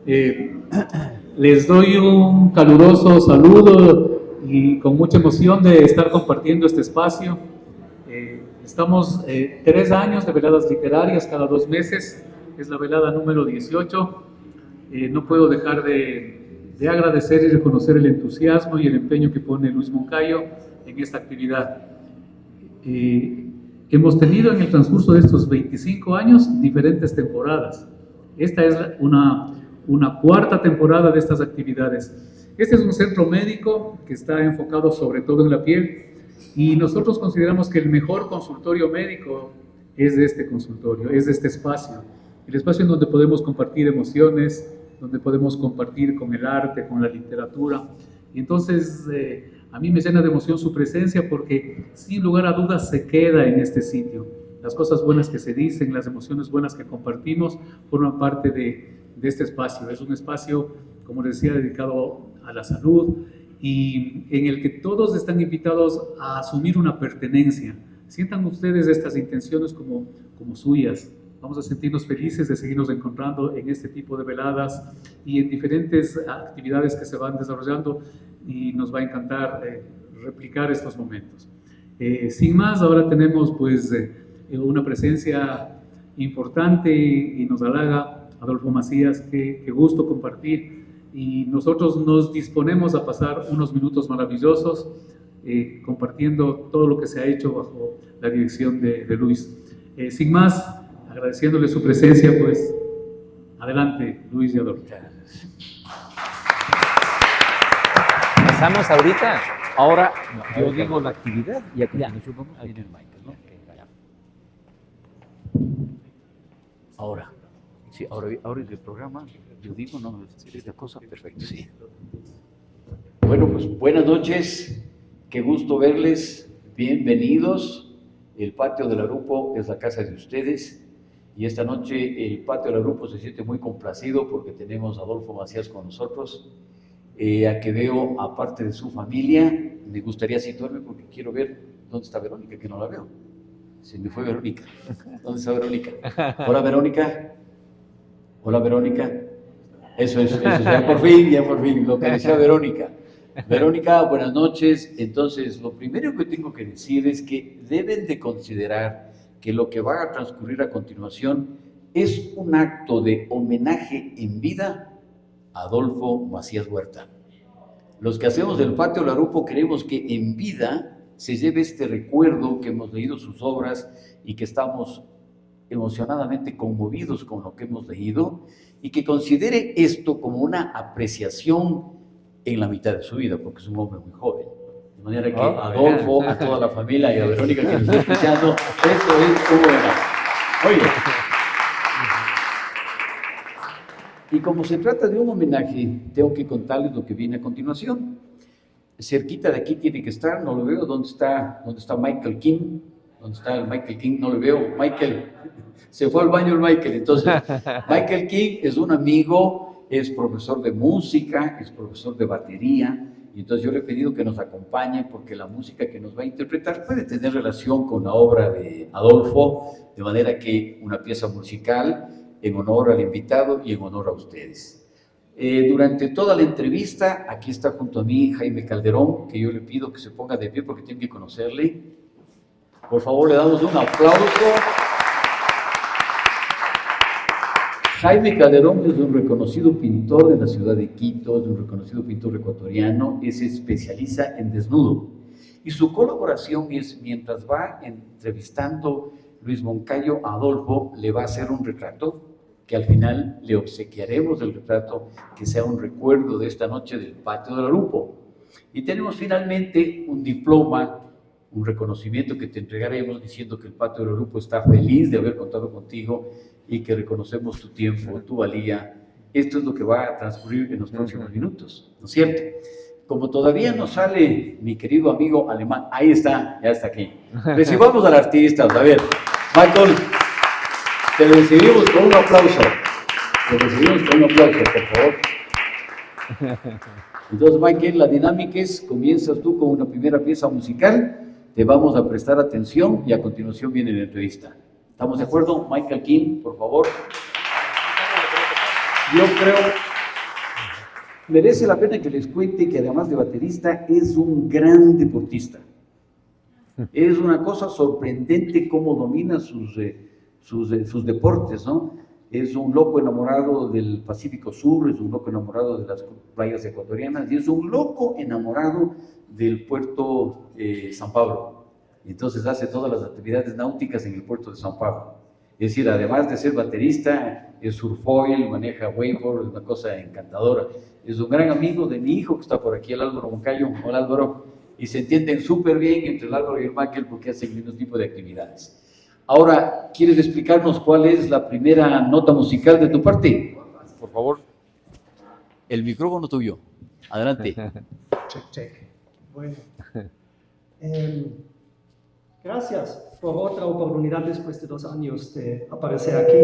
Eh, Les doy un caluroso saludo y con mucha emoción de estar compartiendo este espacio. Estamos 3 años de veladas literarias cada 2 meses, es la velada número 18. No puedo dejar de agradecer y reconocer el entusiasmo y el empeño que pone Luis Moncayo en esta actividad. Hemos tenido en el transcurso de estos 25 años diferentes temporadas. Esta es una cuarta temporada de estas actividades. Este es un centro médico que está enfocado sobre todo en la piel y nosotros consideramos que el mejor consultorio médico es de este consultorio, es de este espacio. El espacio en donde podemos compartir emociones, donde podemos compartir con el arte, con la literatura. Y entonces a mí me llena de emoción su presencia porque sin lugar a dudas se queda en este sitio. Las cosas buenas que se dicen, las emociones buenas que compartimos forman parte de este espacio. Es un espacio, como les decía, dedicado a la salud y en el que todos están invitados a asumir una pertenencia. Sientan ustedes estas intenciones como suyas. Vamos a sentirnos felices de seguirnos encontrando en este tipo de veladas y en diferentes actividades que se van desarrollando y nos va a encantar replicar estos momentos. Sin más, ahora tenemos pues una presencia importante y nos halaga Adolfo Macías, qué gusto compartir y nosotros nos disponemos a pasar unos minutos maravillosos compartiendo todo lo que se ha hecho bajo la dirección de Luis. Sin más, agradeciéndole su presencia, pues adelante Luis y Adolfo. ¿Empezamos ahorita? Ahora yo digo la actividad y aquí nos vamos a ir el Michael, ¿no? Ahora, sí, ahora es el programa, yo digo, no, esta cosa, perfecto, sí. Bueno, pues buenas noches, qué gusto verles, bienvenidos. El patio del Arupo es la casa de ustedes y esta noche el patio del Arupo se siente muy complacido porque tenemos a Adolfo Macías con nosotros, a que veo aparte de su familia. Me gustaría situarme porque quiero ver dónde está Verónica, que no la veo. Se me fue Verónica. ¿Dónde está Verónica? Hola, Verónica. Hola, Verónica. Eso es, ya por fin, localicé a Verónica. Verónica, buenas noches. Entonces, lo primero que tengo que decir es que deben de considerar que lo que va a transcurrir a continuación es un acto de homenaje en vida a Adolfo Macías Huerta. Los que hacemos el Patio del Arupo queremos que en vida se lleve este recuerdo, que hemos leído sus obras y que estamos emocionadamente conmovidos con lo que hemos leído y que considere esto como una apreciación en la mitad de su vida, porque es un hombre muy joven. De manera que a Adolfo, a toda la familia y a Verónica que nos está escuchando, esto es un homenaje. Oye, y como se trata de un homenaje, tengo que contarles lo que viene a continuación. Cerquita de aquí tiene que estar, no lo veo. ¿Dónde está Michael King? ¿Dónde está el Michael King? No lo veo. Michael, se fue al baño el Michael. Entonces, Michael King es un amigo, es profesor de música, es profesor de batería, y entonces yo le he pedido que nos acompañe porque la música que nos va a interpretar puede tener relación con la obra de Adolfo, de manera que una pieza musical en honor al invitado y en honor a ustedes. Durante toda la entrevista, aquí está junto a mí Jaime Calderón, que yo le pido que se ponga de pie porque tienen que conocerle. Por favor, le damos un aplauso. Jaime Calderón es un reconocido pintor de la ciudad de Quito, es un reconocido pintor ecuatoriano, se especializa en desnudo. Y su colaboración es, mientras va entrevistando Luis Moncayo a Adolfo, le va a hacer un retrato que al final le obsequiaremos el retrato, que sea un recuerdo de esta noche del Patio del Arupo. Y tenemos finalmente un diploma, un reconocimiento que te entregaremos diciendo que el Patio del Arupo está feliz de haber contado contigo y que reconocemos tu tiempo, tu valía. Esto es lo que va a transcurrir en los próximos minutos, ¿no es cierto? Como todavía no sale mi querido amigo alemán, ahí está, ya está aquí. Recibamos al artista, a ver, Michael. Te recibimos con un aplauso. Por favor. Entonces, Michael, la dinámica es, comienzas tú con una primera pieza musical, te vamos a prestar atención y a continuación viene la entrevista. ¿Estamos de acuerdo? Michael King, por favor. Yo creo merece la pena que les cuente que además de baterista es un gran deportista. Es una cosa sorprendente cómo domina sus deportes, ¿no? Es un loco enamorado del Pacífico Sur, es un loco enamorado de las playas ecuatorianas y es un loco enamorado del puerto San Pablo. Entonces hace todas las actividades náuticas en el puerto de San Pablo. Es decir, además de ser baterista, es surfoil, maneja wakeboard, es una cosa encantadora. Es un gran amigo de mi hijo que está por aquí, el Álvaro Moncayo. Hola Álvaro. Y se entienden súper bien entre el Álvaro y el Michael porque hacen el mismo tipo de actividades. Ahora, ¿quieres explicarnos cuál es la primera nota musical de tu parte? Por favor. El micrófono tuyo. Adelante. Check, check. Bueno. Gracias por otra oportunidad después de 2 años de aparecer aquí.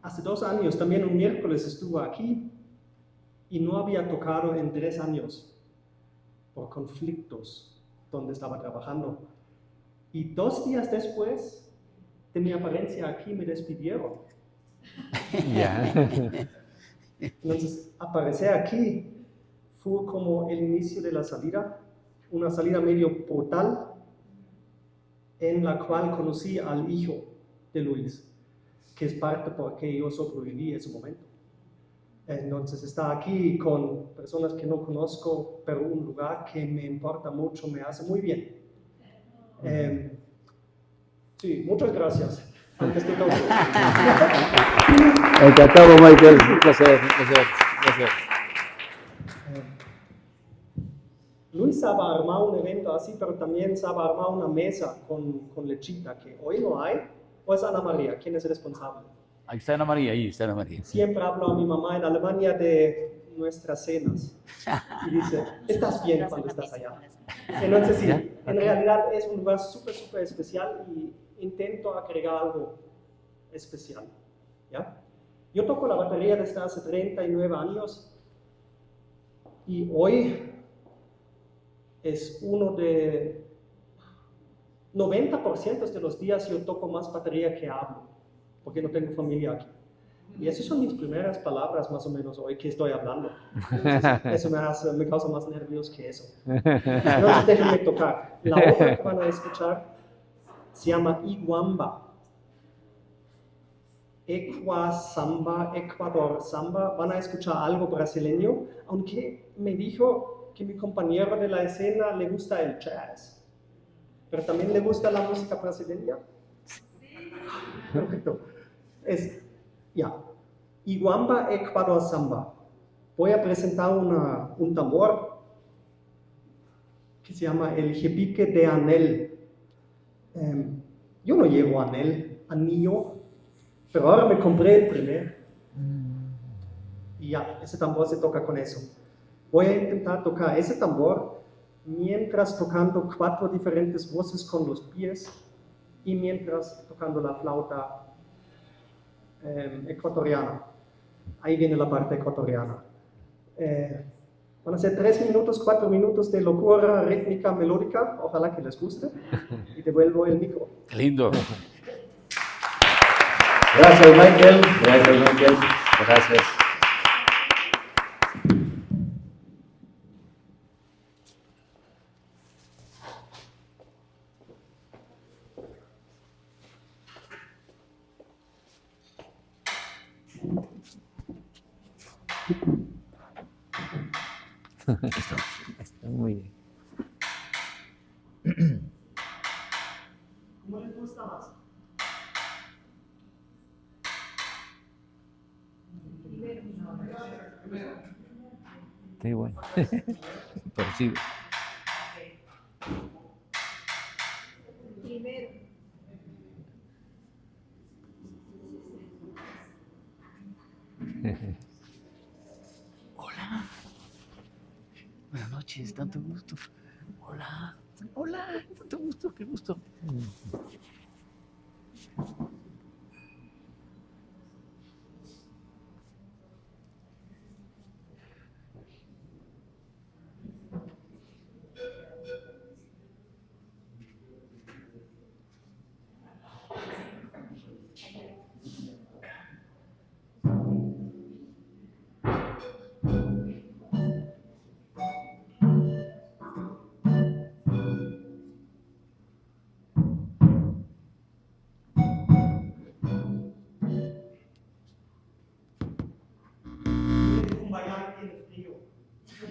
Hace 2 años, también un miércoles estuve aquí y no había tocado en 3 años por conflictos donde estaba trabajando. Y 2 días después de mi apariencia aquí me despidieron. Entonces, aparecer aquí fue como el inicio de la salida, una salida medio brutal, en la cual conocí al hijo de Luis, que es parte porque yo sobreviví ese momento. Entonces, estar aquí con personas que no conozco, pero un lugar que me importa mucho, me hace muy bien. Sí, muchas gracias. Antes de todo. Encantado, Michael. Un placer, un placer, un placer. Luis sabe armar un evento así, pero también sabe armar una mesa con lechita, que hoy no hay. ¿O es Ana María? ¿Quién es el responsable? Ahí está Ana María, ahí está Ana María. Siempre hablo a mi mamá en Alemania de nuestras cenas. Y dice, ¿estás bien cuando estás allá? Entonces sí, en realidad es un lugar súper, súper especial y intento agregar algo especial. ¿Ya? Yo toco la batería desde hace 39 años y hoy es uno de 90% de los días yo toco más batería que hablo, porque no tengo familia aquí. Y esas son mis primeras palabras más o menos hoy que estoy hablando. Entonces, eso me causa más nervios que eso. Entonces déjenme tocar. La otra que van a escuchar se llama Iguamba. Samba, Ecuador Samba. Van a escuchar algo brasileño, aunque me dijo que mi compañero de la escena le gusta el jazz. ¿Pero también le gusta la música brasileña? Perfecto. Iguamba, Ecuador Samba. Voy a presentar un tambor que se llama el jepique de anel. Yo no llevo anillo, pero ahora me compré el primero. Y ese tambor se toca con eso. Voy a intentar tocar ese tambor mientras tocando 4 diferentes voces con los pies y mientras tocando la flauta ecuatoriana. Ahí viene la parte ecuatoriana. Van a ser 3 minutos, 4 minutos de locura rítmica melódica. Ojalá que les guste. Y devuelvo el micro. Qué lindo. Gracias, Michael. Gracias, Michael. Gracias. Está muy bien. ¿Cómo les gusta más? Qué bueno. Percibe. Hola. Buenas noches, tanto gusto. Hola. Hola, tanto gusto, qué gusto.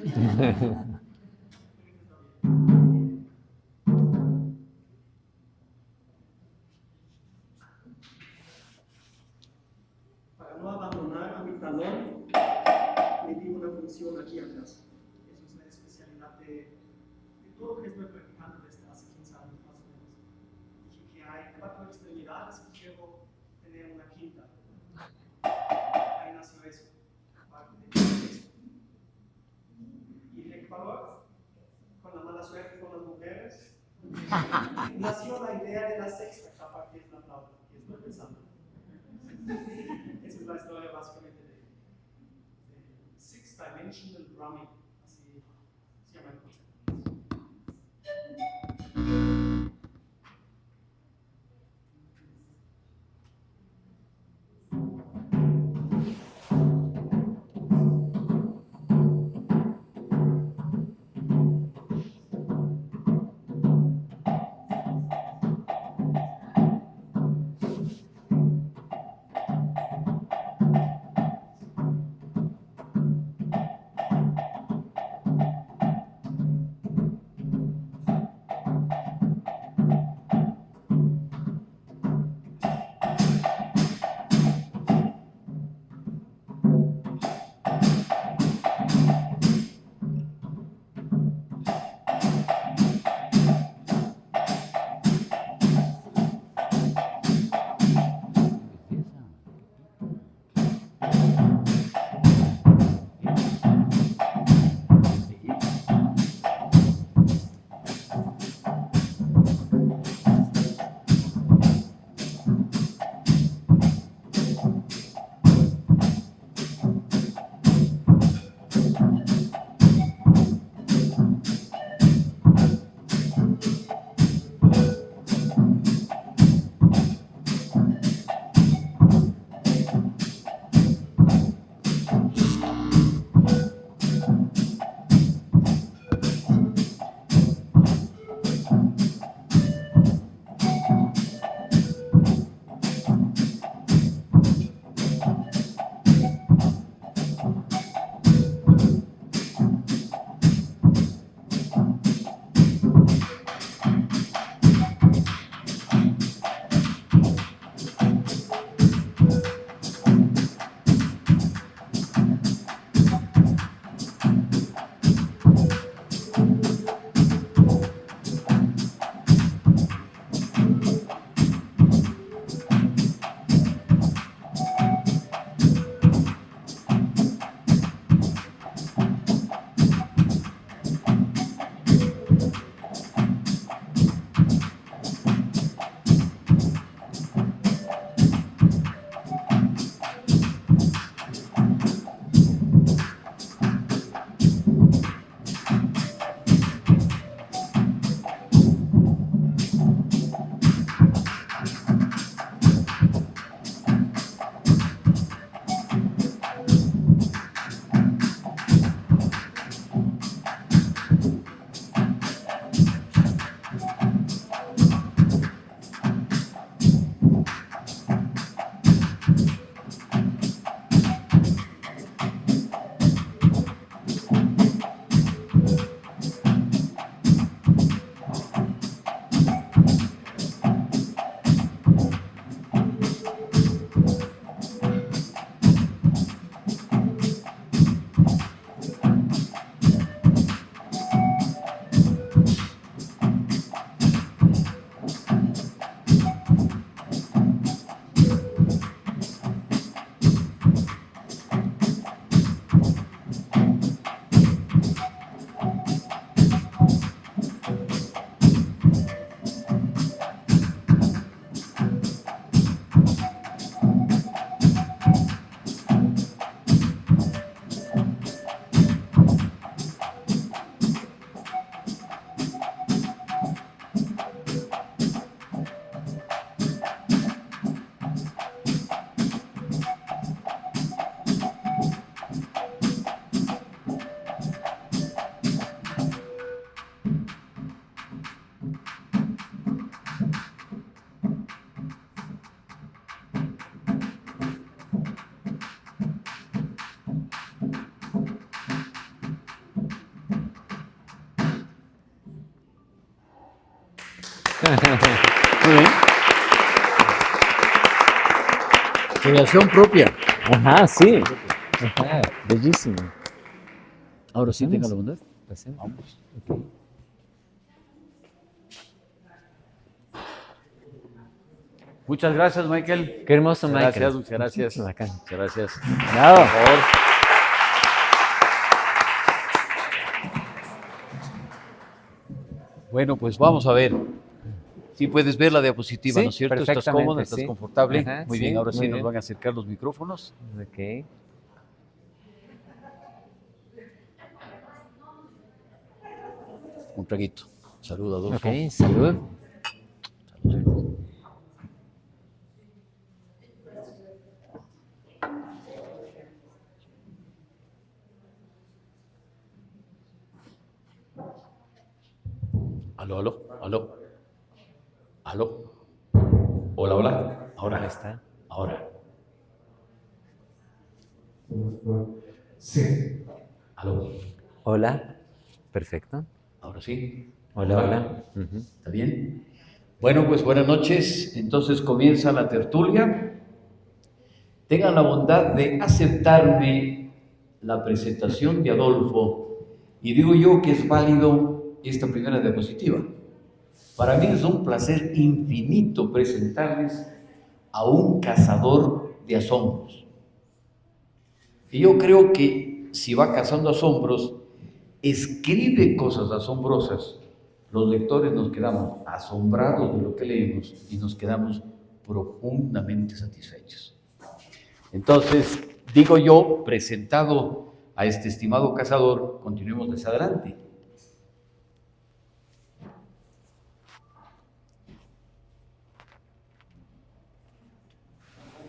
Para no abandonar a mi talón, le di una función aquí atrás. Eso es la especialidad de todo lo que estoy practicando desde hace 15 años más o menos. Dije que hay 4 extremidades y quiero tener una quinta. Ahí nació eso, parte de eso. Y el Ecuador, con la mala suerte con las mujeres, nació la idea de la sexta capa, que es la flauta, que estoy pensando. Esa es la historia básicamente de Six Dimensional Drumming, así se llama el concepto. Muy bien. Creación propia. Ajá, sí. Ajá, bellísimo. Ahora sí, tenga la bondad. Pasemos. Vamos. Muchas gracias, Michael. Qué hermoso, Michael. Gracias, muchas gracias. Bacán. Muchas gracias. Bravo. Por favor. Bueno, pues vamos a ver. Sí puedes ver la diapositiva, Sí, ¿no es cierto? Estás perfectamente, cómodo, estás sí. confortable. Ajá, Muy sí, bien, ahora sí muy nos bien. van a acercar los micrófonos. Ok. Un traguito. Saluda, Adolfo. Ok, salud. Salud. Aló, aló, aló. Aló. Hola, hola. Ahora. Ahí está. Ahora. Sí. Aló. Hola. Perfecto. Ahora sí. Hola, hola. Ujú. ¿Está bien? Bueno, pues buenas noches. Entonces comienza la tertulia. Tengan la bondad de aceptarme la presentación de Adolfo. Y digo yo que es válido esta primera diapositiva. Para mí es un placer infinito presentarles a un cazador de asombros. Y yo creo que si va cazando asombros, escribe cosas asombrosas. Los lectores nos quedamos asombrados de lo que leemos y nos quedamos profundamente satisfechos. Entonces, digo yo, presentado a este estimado cazador, continuemos hacia adelante.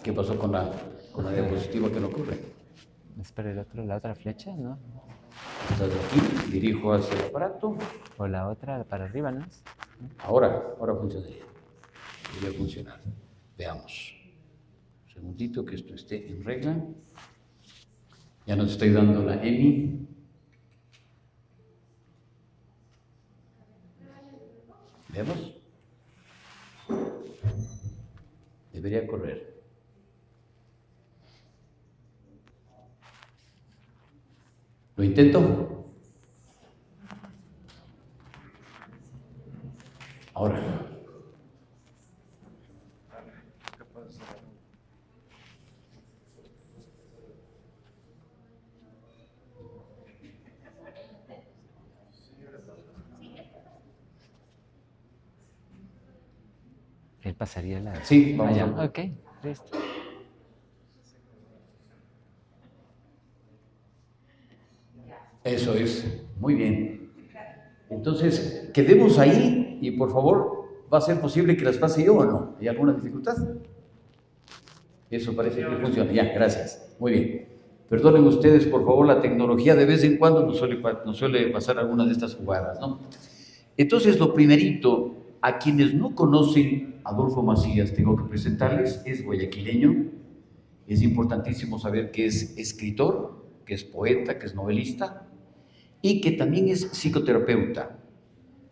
¿Qué pasó con la diapositiva que no corre? Espera la otra flecha, ¿no? Desde aquí dirijo hacia el aparato. O la otra para arriba, ¿no? Ahora funcionaría. Debería funcionar. Veamos. Un segundito que esto esté en regla. Ya nos estoy dando la EMI. ¿Vemos? Debería correr. ¿Lo intento? Ahora. Él pasaría la... Sí, vamos allá. a- Ok, listo. Eso es, muy bien. Entonces, quedemos ahí y por favor, ¿va a ser posible que las pase yo o no? ¿Hay alguna dificultad? Eso parece que funciona. Ya, gracias. Muy bien. Perdonen ustedes, por favor, la tecnología de vez en cuando nos suele pasar alguna de estas jugadas, ¿no? Entonces, lo primerito, a quienes no conocen a Adolfo Macías, tengo que presentarles, es guayaquileño. Es importantísimo saber que es escritor, que es poeta, que es novelista y que también es psicoterapeuta.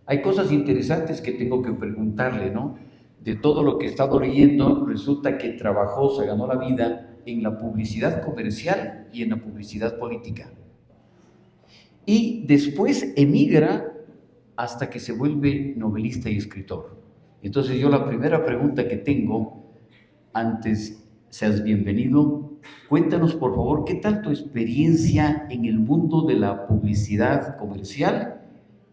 Hay cosas interesantes que tengo que preguntarle, ¿no? De todo lo que he estado leyendo, resulta que trabajó, se ganó la vida en la publicidad comercial y en la publicidad política. Y después emigra hasta que se vuelve novelista y escritor. Entonces yo la primera pregunta que tengo, antes seas bienvenido, cuéntanos por favor, ¿qué tal tu experiencia en el mundo de la publicidad comercial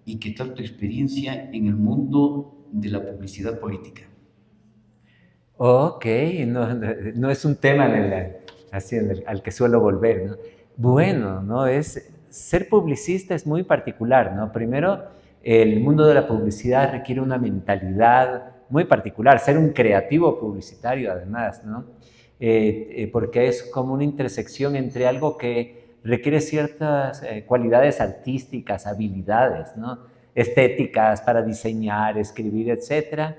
y qué tal tu experiencia en el mundo de la publicidad política? Ok, no es un tema al que suelo volver, ¿no? Bueno, ¿no? Ser publicista es muy particular, ¿no? Primero, el mundo de la publicidad requiere una mentalidad muy particular, ser un creativo publicitario además, ¿no? Porque es como una intersección entre algo que requiere ciertas cualidades artísticas, habilidades, ¿no? Estéticas para diseñar, escribir, etcétera,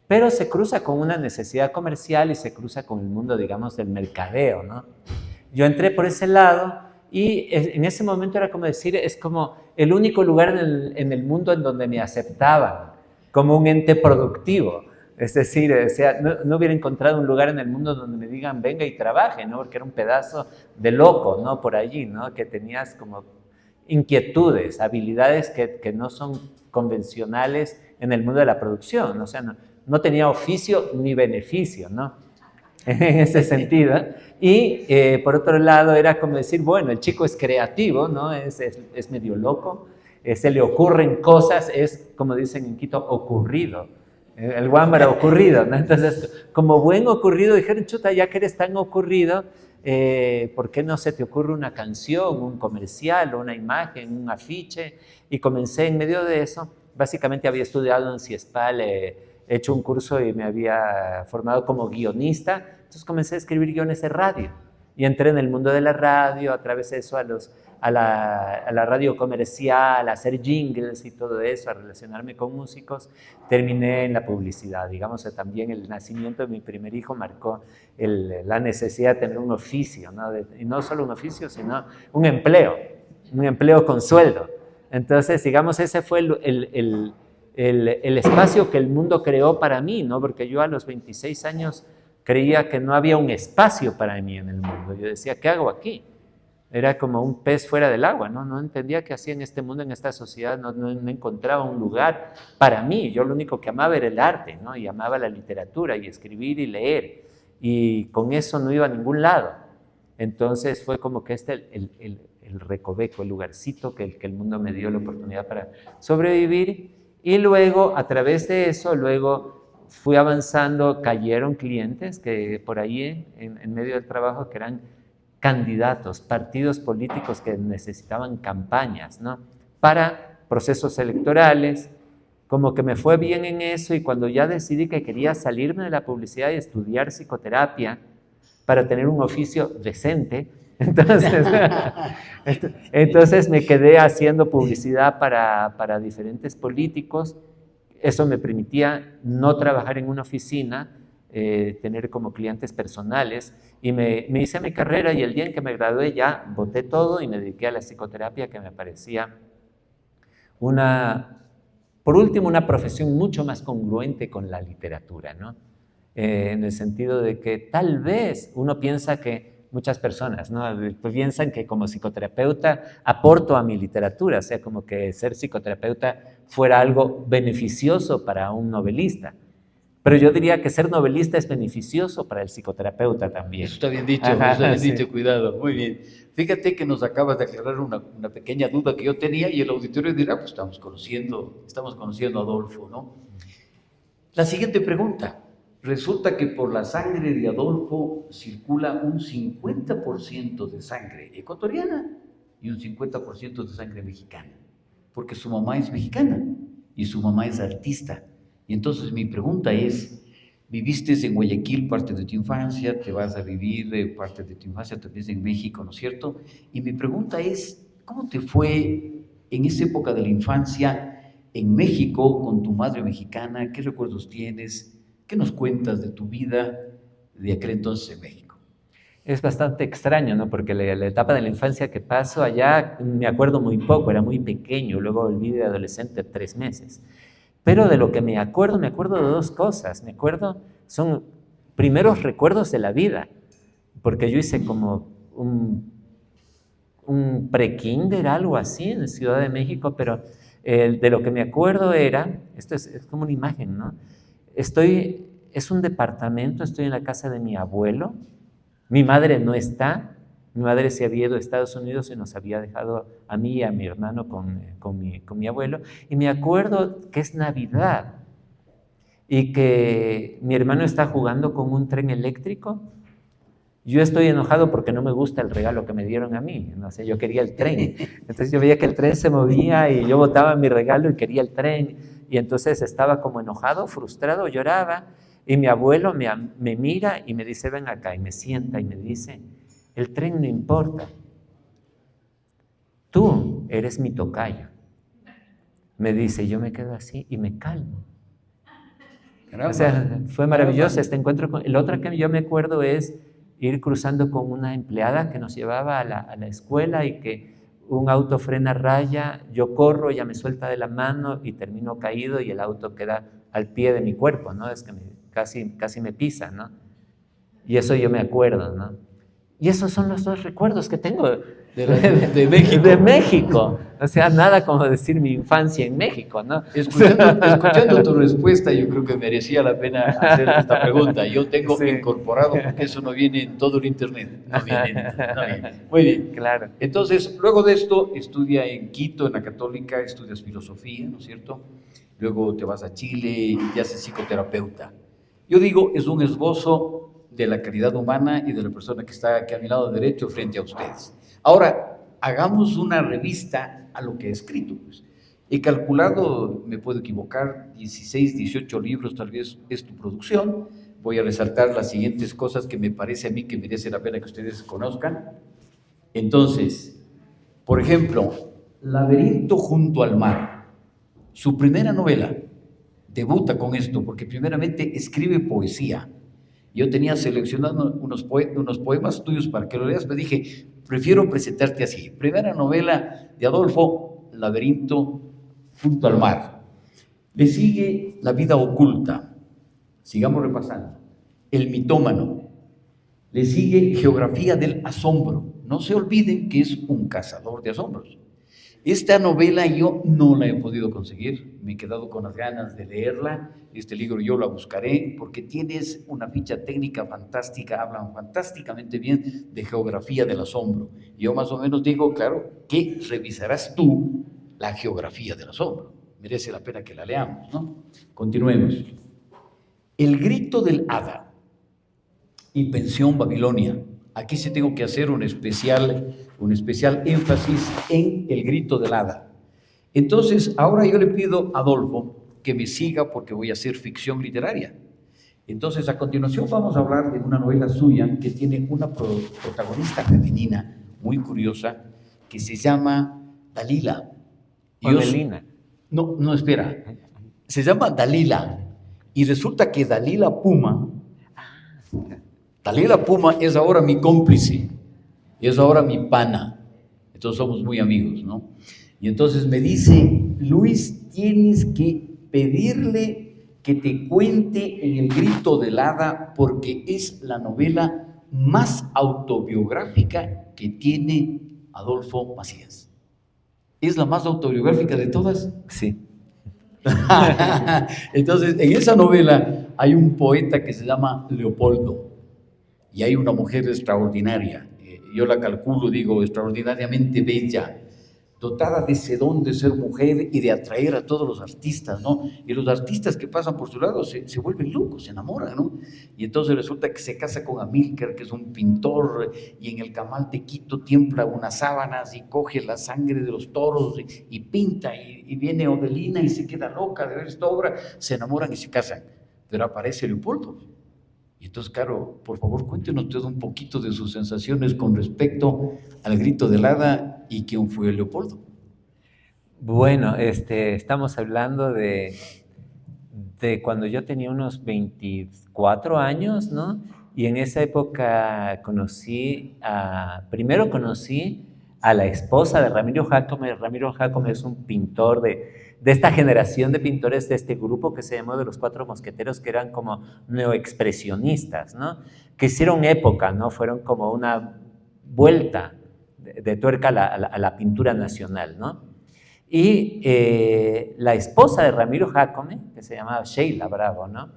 pero se cruza con una necesidad comercial y se cruza con el mundo, digamos, del mercadeo, ¿no? Yo entré por ese lado y en ese momento era como decir, es como el único lugar en el mundo en donde me aceptaban como un ente productivo. Es decir, o sea, no hubiera encontrado un lugar en el mundo donde me digan venga y trabaje, ¿no? Porque era un pedazo de loco, ¿no? Por allí, ¿no? Que tenías como inquietudes, habilidades que no son convencionales en el mundo de la producción, ¿no? O sea, no tenía oficio ni beneficio, ¿no? En ese sentido. Y por otro lado era como decir, bueno, el chico es creativo, ¿no? Es medio loco, se le ocurren cosas, es como dicen en Quito, ocurrido. El guámbara ocurrido, ¿no? Entonces, como buen ocurrido, dijeron, chuta, ya que eres tan ocurrido, ¿por qué no se te ocurre una canción, un comercial, una imagen, un afiche? Y comencé en medio de eso. Básicamente había estudiado en CIESPAL, he hecho un curso y me había formado como guionista. Entonces comencé a escribir guiones de radio. Y entré en el mundo de la radio, a través de eso a la radio comercial, a hacer jingles y todo eso, a relacionarme con músicos. Terminé en la publicidad. Digamos que también el nacimiento de mi primer hijo marcó la necesidad de tener un oficio, ¿no? Y no solo un oficio, sino un empleo con sueldo. Entonces, digamos, ese fue el espacio que el mundo creó para mí, ¿no? Porque yo a los 26 años creía que no había un espacio para mí en el mundo. Yo decía, ¿qué hago aquí? Era como un pez fuera del agua, ¿no? No entendía qué hacía en este mundo, en esta sociedad, no encontraba un lugar para mí. Yo lo único que amaba era el arte, ¿no? Y amaba la literatura y escribir y leer. Y con eso no iba a ningún lado. Entonces fue como que el recoveco, el lugarcito que el mundo me dio la oportunidad para sobrevivir. Y luego, a través de eso, fui avanzando, cayeron clientes que por ahí, en medio del trabajo, que eran candidatos, partidos políticos que necesitaban campañas, ¿no? Para procesos electorales. Como que me fue bien en eso, y cuando ya decidí que quería salirme de la publicidad y estudiar psicoterapia para tener un oficio decente, entonces me quedé haciendo publicidad para diferentes políticos. Eso me permitía no trabajar en una oficina, tener como clientes personales, y me hice mi carrera, y el día en que me gradué ya boté todo y me dediqué a la psicoterapia, que me parecía por último, una profesión mucho más congruente con la literatura, ¿no? En el sentido de que tal vez uno piensa que muchas personas, ¿no? Piensan que como psicoterapeuta aporto a mi literatura, o sea, como que ser psicoterapeuta fuera algo beneficioso para un novelista. Pero yo diría que ser novelista es beneficioso para el psicoterapeuta también. Eso está bien dicho, Ajá, eso está bien sí. dicho, cuidado, muy bien. Fíjate que nos acabas de aclarar una pequeña duda que yo tenía, y el auditorio dirá, pues estamos conociendo a Adolfo, ¿no? La siguiente pregunta. Resulta que por la sangre de Adolfo circula un 50% de sangre ecuatoriana y un 50% de sangre mexicana, porque su mamá es mexicana y su mamá es artista. Y entonces mi pregunta es, viviste en Guayaquil parte de tu infancia, te vas a vivir parte de tu infancia también en México, ¿no es cierto? Y mi pregunta es, ¿cómo te fue en esa época de la infancia en México con tu madre mexicana? ¿Qué recuerdos tienes? ¿Qué nos cuentas de tu vida de aquel entonces en México? Es bastante extraño, ¿no? Porque la etapa de la infancia que paso allá, me acuerdo muy poco, era muy pequeño, luego volví de adolescente 3 meses. Pero de lo que me acuerdo de 2 cosas. Son primeros recuerdos de la vida, porque yo hice como un pre-kinder, algo así, en Ciudad de México, pero de lo que me acuerdo era, esto es como una imagen, ¿no? Es un departamento, estoy en la casa de mi abuelo, mi madre no está, mi madre se había ido a Estados Unidos y nos había dejado a mí y a mi hermano con mi abuelo, y me acuerdo que es Navidad y que mi hermano está jugando con un tren eléctrico. Yo estoy enojado porque no me gusta el regalo que me dieron a mí, no sé, yo quería el tren. Entonces yo veía que el tren se movía y yo botaba mi regalo y quería el tren, y entonces estaba como enojado, frustrado, lloraba, y mi abuelo me mira y me dice, ven acá, y me sienta y me dice, el tren no importa, tú eres mi tocayo. Me dice, yo me quedo así y me calmo. Caramba. O sea, fue maravilloso este encuentro. El otro que yo me acuerdo es ir cruzando con una empleada que nos llevaba a la escuela, y que un auto frena raya, yo corro, ella me suelta de la mano y termino caído y el auto queda al pie de mi cuerpo, ¿no? Es que casi me pisa, ¿no? Y eso yo me acuerdo, ¿no? Y esos son los dos recuerdos que tengo de México. De México. O sea, nada como decir mi infancia en México, ¿no? Escuchando tu respuesta, yo creo que merecía la pena hacer esta pregunta. Yo tengo incorporado, porque eso no viene en todo el internet. No viene. Muy bien. Claro. Entonces, luego de esto, estudia en Quito, en la Católica, estudias filosofía, ¿no es cierto? Luego te vas a Chile y te haces psicoterapeuta. Yo digo, es un esbozo de la calidad humana y de la persona que está aquí a mi lado derecho frente a ustedes. Ahora, hagamos una revista a lo que he escrito. Pues. He calculado, me puedo equivocar, 16, 18 libros tal vez es tu producción. Voy a resaltar las siguientes cosas que me parece a mí que merece la pena que ustedes conozcan. Entonces, por ejemplo, Laberinto junto al mar. Su primera novela debuta con esto, porque primeramente escribe poesía. Yo tenía seleccionado unos poemas tuyos para que lo leas, me dije, prefiero presentarte así. Primera novela de Adolfo, Laberinto junto al mar. Le sigue La vida oculta. Sigamos repasando. El mitómano. Le sigue Geografía del asombro. No se olviden que es un cazador de asombros. Esta novela yo no la he podido conseguir, me he quedado con las ganas de leerla. Este libro yo la buscaré porque tienes una ficha técnica fantástica, hablan fantásticamente bien de geografía del asombro. Yo más o menos digo, claro, que revisarás tú la geografía del asombro. Merece la pena que la leamos, ¿no? Continuemos. El grito del hada y Pensión Babilonia. Aquí sí tengo que hacer un especial énfasis en El grito del hada. Entonces, ahora yo le pido a Adolfo que me siga porque voy a hacer ficción literaria. Entonces, a continuación vamos a hablar de una novela suya que tiene una protagonista femenina muy curiosa que se llama Dalila. Dalila. No, espera. Se llama Dalila. Y resulta que Dalila Puma es ahora mi cómplice. Y es ahora mi pana. Entonces somos muy amigos, ¿no? Y entonces me dice, Luis, tienes que pedirle que te cuente en El grito del hada porque es la novela más autobiográfica que tiene Adolfo Macías. ¿Es la más autobiográfica de todas? Sí. Entonces, en esa novela hay un poeta que se llama Leopoldo y hay una mujer extraordinaria. Yo la calculo, digo, extraordinariamente bella, dotada de ese don de ser mujer y de atraer a todos los artistas, ¿no? Y los artistas que pasan por su lado se vuelven locos, se enamoran, ¿no? Y entonces resulta que se casa con Amílcar, que es un pintor, y en el Camal de Quito tiembla unas sábanas y coge la sangre de los toros y pinta, y viene Odelina y se queda loca de ver esta obra, se enamoran y se casan. Pero aparece Leopoldo. Y entonces, claro, por favor, cuéntenos usted un poquito de sus sensaciones con respecto al grito del hada y quién fue Leopoldo. Bueno, estamos hablando de cuando yo tenía unos 24 años, ¿no? Y en esa época primero conocí a la esposa de Ramiro Jácome. Ramiro Jácome es un pintor de esta generación de pintores de este grupo que se llamó de los Cuatro Mosqueteros, que eran como neoexpresionistas, ¿no? Que hicieron época, ¿no? Fueron como una vuelta de tuerca a la pintura nacional, ¿no? Y la esposa de Ramiro Jácome, que se llamaba Sheila Bravo, ¿no?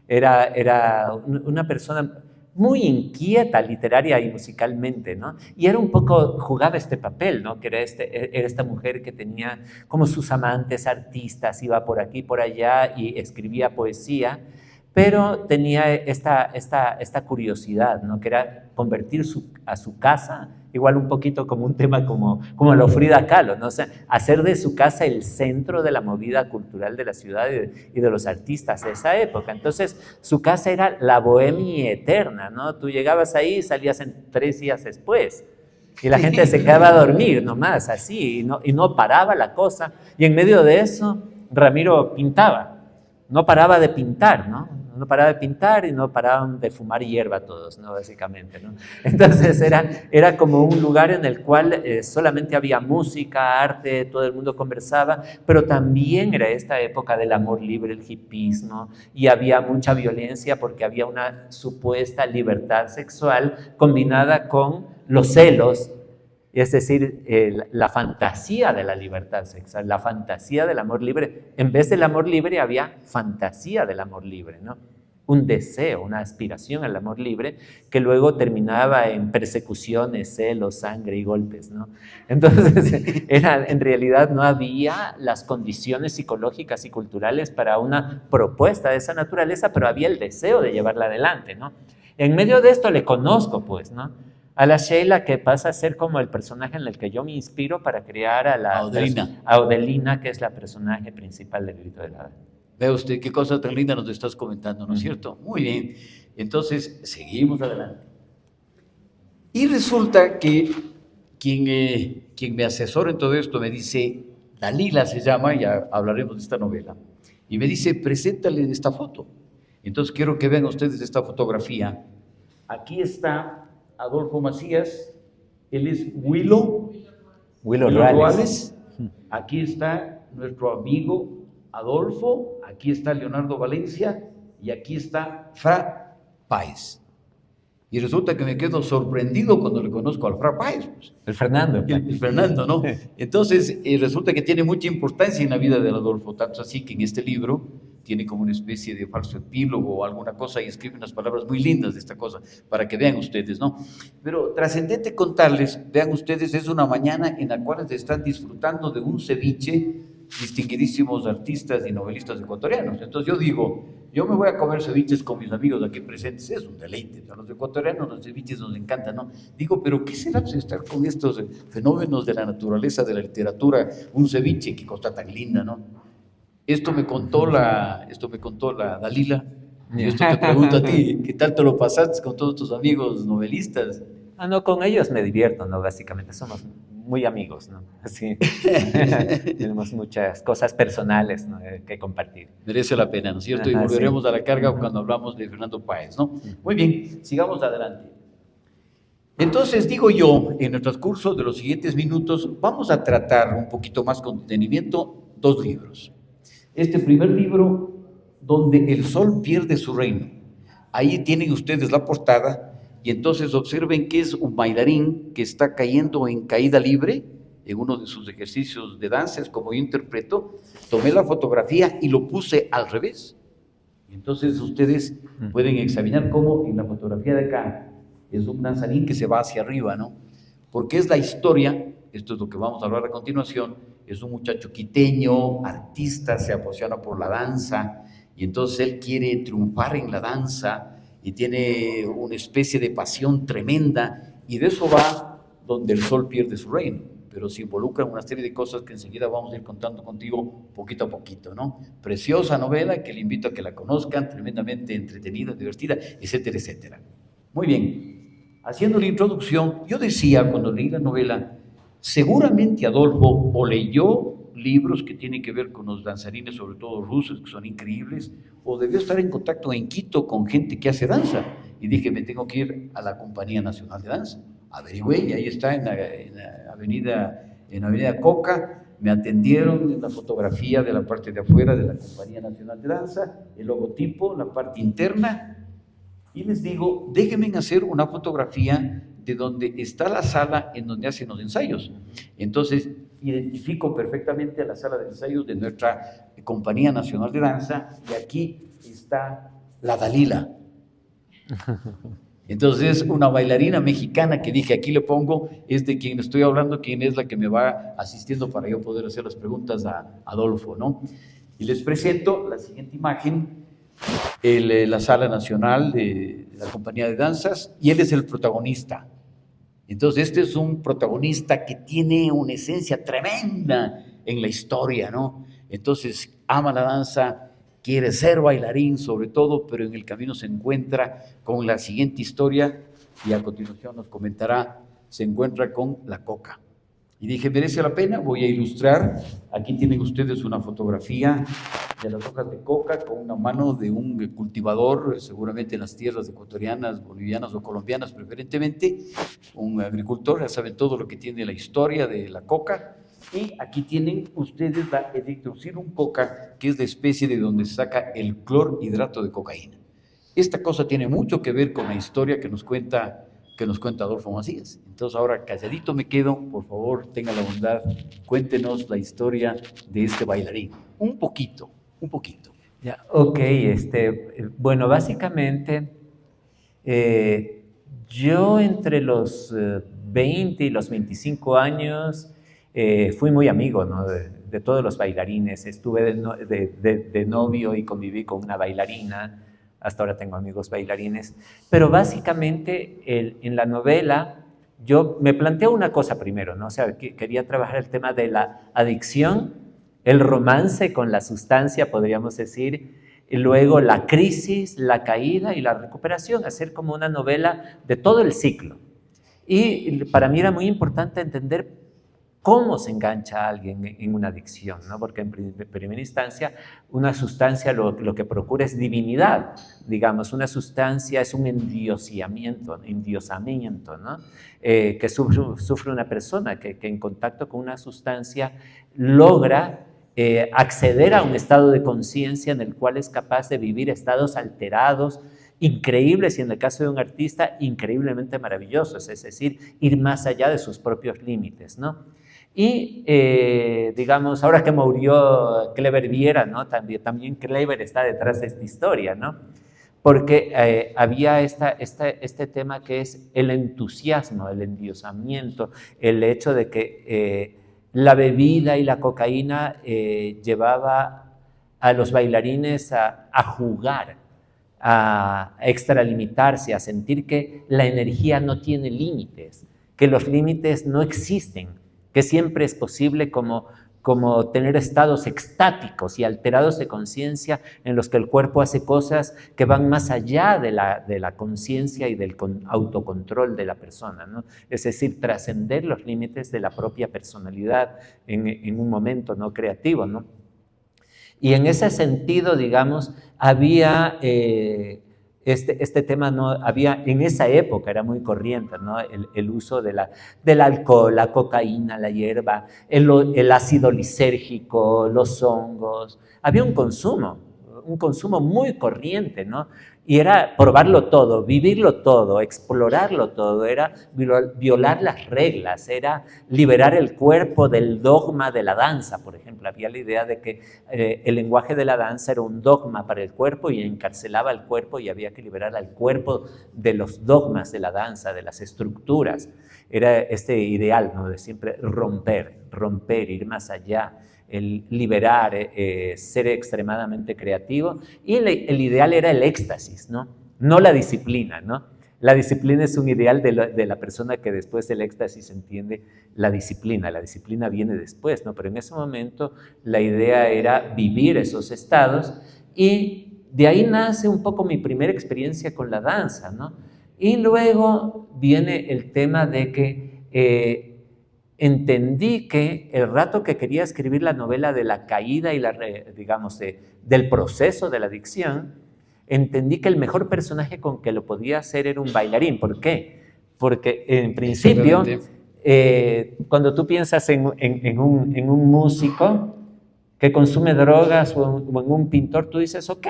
Era una persona muy inquieta literaria y musicalmente, ¿no? Y jugaba este papel, ¿no? Que era esta mujer que tenía como sus amantes artistas, iba por aquí, por allá y escribía poesía, pero tenía esta curiosidad, ¿no? Que era convertir a su casa, igual un poquito como un tema como lo Frida Kahlo, ¿no? O sea, hacer de su casa el centro de la movida cultural de la ciudad y de los artistas de esa época. Entonces, su casa era la bohemia eterna, ¿no? Tú llegabas ahí y salías en 3 días después. Y la gente se quedaba a dormir nomás, así, y no paraba la cosa. Y en medio de eso, Ramiro pintaba. No paraba de pintar, ¿no? No paraba de pintar y no paraban de fumar hierba todos, ¿no? Básicamente, ¿no? Entonces era como un lugar en el cual solamente había música, arte, todo el mundo conversaba, pero también era esta época del amor libre, el hipismo, y había mucha violencia porque había una supuesta libertad sexual combinada con los celos, es decir, la fantasía de la libertad sexual, la fantasía del amor libre. En vez del amor libre había fantasía del amor libre, ¿no? Un deseo, una aspiración al amor libre que luego terminaba en persecuciones, celos, sangre y golpes, ¿no? Entonces, en realidad no había las condiciones psicológicas y culturales para una propuesta de esa naturaleza, pero había el deseo de llevarla adelante, ¿no? En medio de esto le conozco, pues, ¿no? A la Sheila, que pasa a ser como el personaje en el que yo me inspiro para crear a Odelina, que es la personaje principal del Grito de la Hada. Vea usted qué cosa tan linda nos estás comentando, ¿no es cierto? Muy bien. Entonces, seguimos adelante. Y resulta que quien me asesora en todo esto me dice, Dalila se llama, ya hablaremos de esta novela, y me dice, preséntale esta foto. Entonces, quiero que vean ustedes esta fotografía. Aquí está Adolfo Macías, él es Willow Ruales. Aquí está nuestro amigo Adolfo, aquí está Leonardo Valencia y aquí está Fra Páez. Y resulta que me quedo sorprendido cuando le conozco al Fra Páez. Pues. El Fernando. El Fernando, ¿no? Entonces, resulta que tiene mucha importancia en la vida del Adolfo, tanto así que en este libro tiene como una especie de falso epílogo o alguna cosa y escribe unas palabras muy lindas de esta cosa, para que vean ustedes, ¿no? Pero trascendente contarles, vean ustedes, es una mañana en la cual están disfrutando de un ceviche distinguidísimos artistas y novelistas ecuatorianos. Entonces yo digo, yo me voy a comer ceviches con mis amigos aquí presentes, es un deleite, a los ecuatorianos los ceviches nos encantan, ¿no? Digo, pero ¿qué será pues estar con estos fenómenos de la naturaleza, de la literatura, un ceviche, qué cosa tan linda, ¿no? Esto me contó la Dalila, y esto te pregunto a ti, ¿qué tal te lo pasaste con todos tus amigos novelistas? No, con ellos me divierto, ¿no? Básicamente somos muy amigos, ¿no? Así, tenemos muchas cosas personales, ¿no? Que compartir. Merece la pena, ¿no es cierto? Y volveremos a la carga cuando hablamos de Fernando Páez, ¿no? Muy bien, sigamos adelante. Entonces, digo yo, en el transcurso de los siguientes minutos, vamos a tratar un poquito más con detenimiento 2 libros. Este primer libro, donde el sol pierde su reino. Ahí tienen ustedes la portada, y entonces observen que es un bailarín que está cayendo en caída libre, en uno de sus ejercicios de danzas, como yo interpreto. Tomé la fotografía y lo puse al revés. Entonces ustedes pueden examinar cómo en la fotografía de acá es un danzarín que se va hacia arriba, ¿no? Porque es la historia, esto es lo que vamos a hablar a continuación, es un muchacho quiteño, artista, se apasiona por la danza, y entonces él quiere triunfar en la danza, y tiene una especie de pasión tremenda, y de eso va donde el sol pierde su reino, pero se involucra en una serie de cosas que enseguida vamos a ir contando contigo poquito a poquito, ¿no? Preciosa novela que le invito a que la conozcan, tremendamente entretenida, divertida, etcétera, etcétera. Muy bien, haciendo la introducción, yo decía cuando leí la novela, seguramente Adolfo o leyó libros que tienen que ver con los danzarines, sobre todo rusos, que son increíbles, o debió estar en contacto en Quito con gente que hace danza, y dije, me tengo que ir a la Compañía Nacional de Danza. Averigüé, y ahí está en la avenida Coca, me atendieron en la fotografía de la parte de afuera de la Compañía Nacional de Danza, el logotipo, la parte interna, y les digo, déjenme hacer una fotografía de donde está la sala en donde hacen los ensayos. Entonces, identifico perfectamente la sala de ensayos de nuestra Compañía Nacional de Danza, y aquí está la Dalila. Entonces, una bailarina mexicana que dije, aquí le pongo, es de quien estoy hablando, quien es la que me va asistiendo para yo poder hacer las preguntas a Adolfo, ¿no? Y les presento la siguiente imagen, la Sala Nacional de la Compañía de Danzas, y él es el protagonista. Entonces, este es un protagonista que tiene una esencia tremenda en la historia, ¿no? Entonces, ama la danza, quiere ser bailarín sobre todo, pero en el camino se encuentra con la siguiente historia, y a continuación nos comentará, se encuentra con la coca. Y dije, merece la pena, voy a ilustrar. Aquí tienen ustedes una fotografía de las hojas de coca con una mano de un cultivador, seguramente en las tierras ecuatorianas, bolivianas o colombianas preferentemente, un agricultor, ya saben todo lo que tiene la historia de la coca. Y aquí tienen ustedes la Erythrocyrrum coca, que es la especie de donde se saca el clorhidrato de cocaína. Esta cosa tiene mucho que ver con la historia que nos cuenta Adolfo Macías. Entonces ahora calladito me quedo, por favor, tenga la bondad, cuéntenos la historia de este bailarín. Un poquito. Ya, ok, bueno, básicamente yo entre los 20 y los 25 años fui muy amigo, ¿no? de todos los bailarines. Estuve de novio y conviví con una bailarina. Hasta ahora tengo amigos bailarines. Pero básicamente en la novela yo me planteo una cosa primero, ¿no? O sea, quería trabajar el tema de la adicción, el romance con la sustancia, podríamos decir, y luego la crisis, la caída y la recuperación, hacer como una novela de todo el ciclo. Y para mí era muy importante entender cómo se engancha a alguien en una adicción, ¿no? Porque en primera instancia una sustancia lo que procura es divinidad, digamos, una sustancia es un endiosamiento, ¿no? Que sufre una persona que en contacto con una sustancia logra acceder a un estado de conciencia en el cual es capaz de vivir estados alterados, increíbles y en el caso de un artista, increíblemente maravillosos, es decir, ir más allá de sus propios límites, ¿no? Y, digamos, ahora que murió Clever Viera, ¿no? También Clever está detrás de esta historia, ¿no? Porque había este tema que es el entusiasmo, el endiosamiento, el hecho de que la bebida y la cocaína llevaba a los bailarines a jugar, a extralimitarse, a sentir que la energía no tiene límites, que los límites no existen, que siempre es posible como tener estados extáticos y alterados de conciencia en los que el cuerpo hace cosas que van más allá de la conciencia y del autocontrol de la persona, ¿no? Es decir, trascender los límites de la propia personalidad en un momento no creativo, ¿no? Y en ese sentido, digamos, había este tema, no había, en esa época era muy corriente, ¿no? El uso del alcohol, la cocaína, la hierba, el ácido lisérgico, los hongos. Había un consumo muy corriente, ¿no? Y era probarlo todo, vivirlo todo, explorarlo todo, era violar las reglas, era liberar el cuerpo del dogma de la danza, por ejemplo. Había la idea de que el lenguaje de la danza era un dogma para el cuerpo y encarcelaba al cuerpo y había que liberar al cuerpo de los dogmas de la danza, de las estructuras. Era este ideal, ¿no? De siempre romper, ir más allá, el liberar, ser extremadamente creativo, y el ideal era el éxtasis, ¿no? No la disciplina, ¿no? La disciplina es un ideal de la persona que después del éxtasis entiende la disciplina viene después, ¿no? Pero en ese momento la idea era vivir esos estados, y de ahí nace un poco mi primera experiencia con la danza, ¿no? Y luego viene el tema de que entendí que el rato que quería escribir la novela de la caída y digamos, del proceso de la adicción, entendí que el mejor personaje con que lo podía hacer era un bailarín. ¿Por qué? Porque en principio, cuando tú piensas en un músico que consume drogas o en un pintor, tú dices, ok,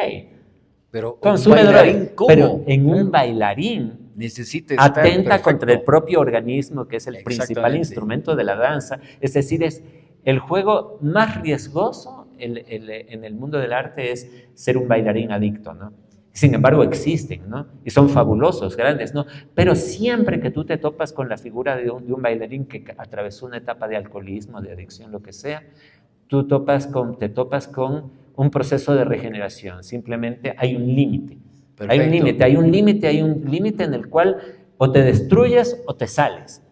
pero consume drogas, ¿cómo? Pero en un bailarín necesita estar atenta perfecto contra el propio organismo, que es el principal instrumento de la danza. Es decir, es el juego más riesgoso en el mundo del arte es ser un bailarín adicto, ¿no? Sin embargo, existen, ¿no? Y son fabulosos, grandes, ¿no? Pero siempre que tú te topas con la figura de un bailarín que atravesó una etapa de alcoholismo, de adicción, lo que sea, te topas con un proceso de regeneración. Simplemente hay un límite. Hay un límite en el cual o te destruyes o te sales.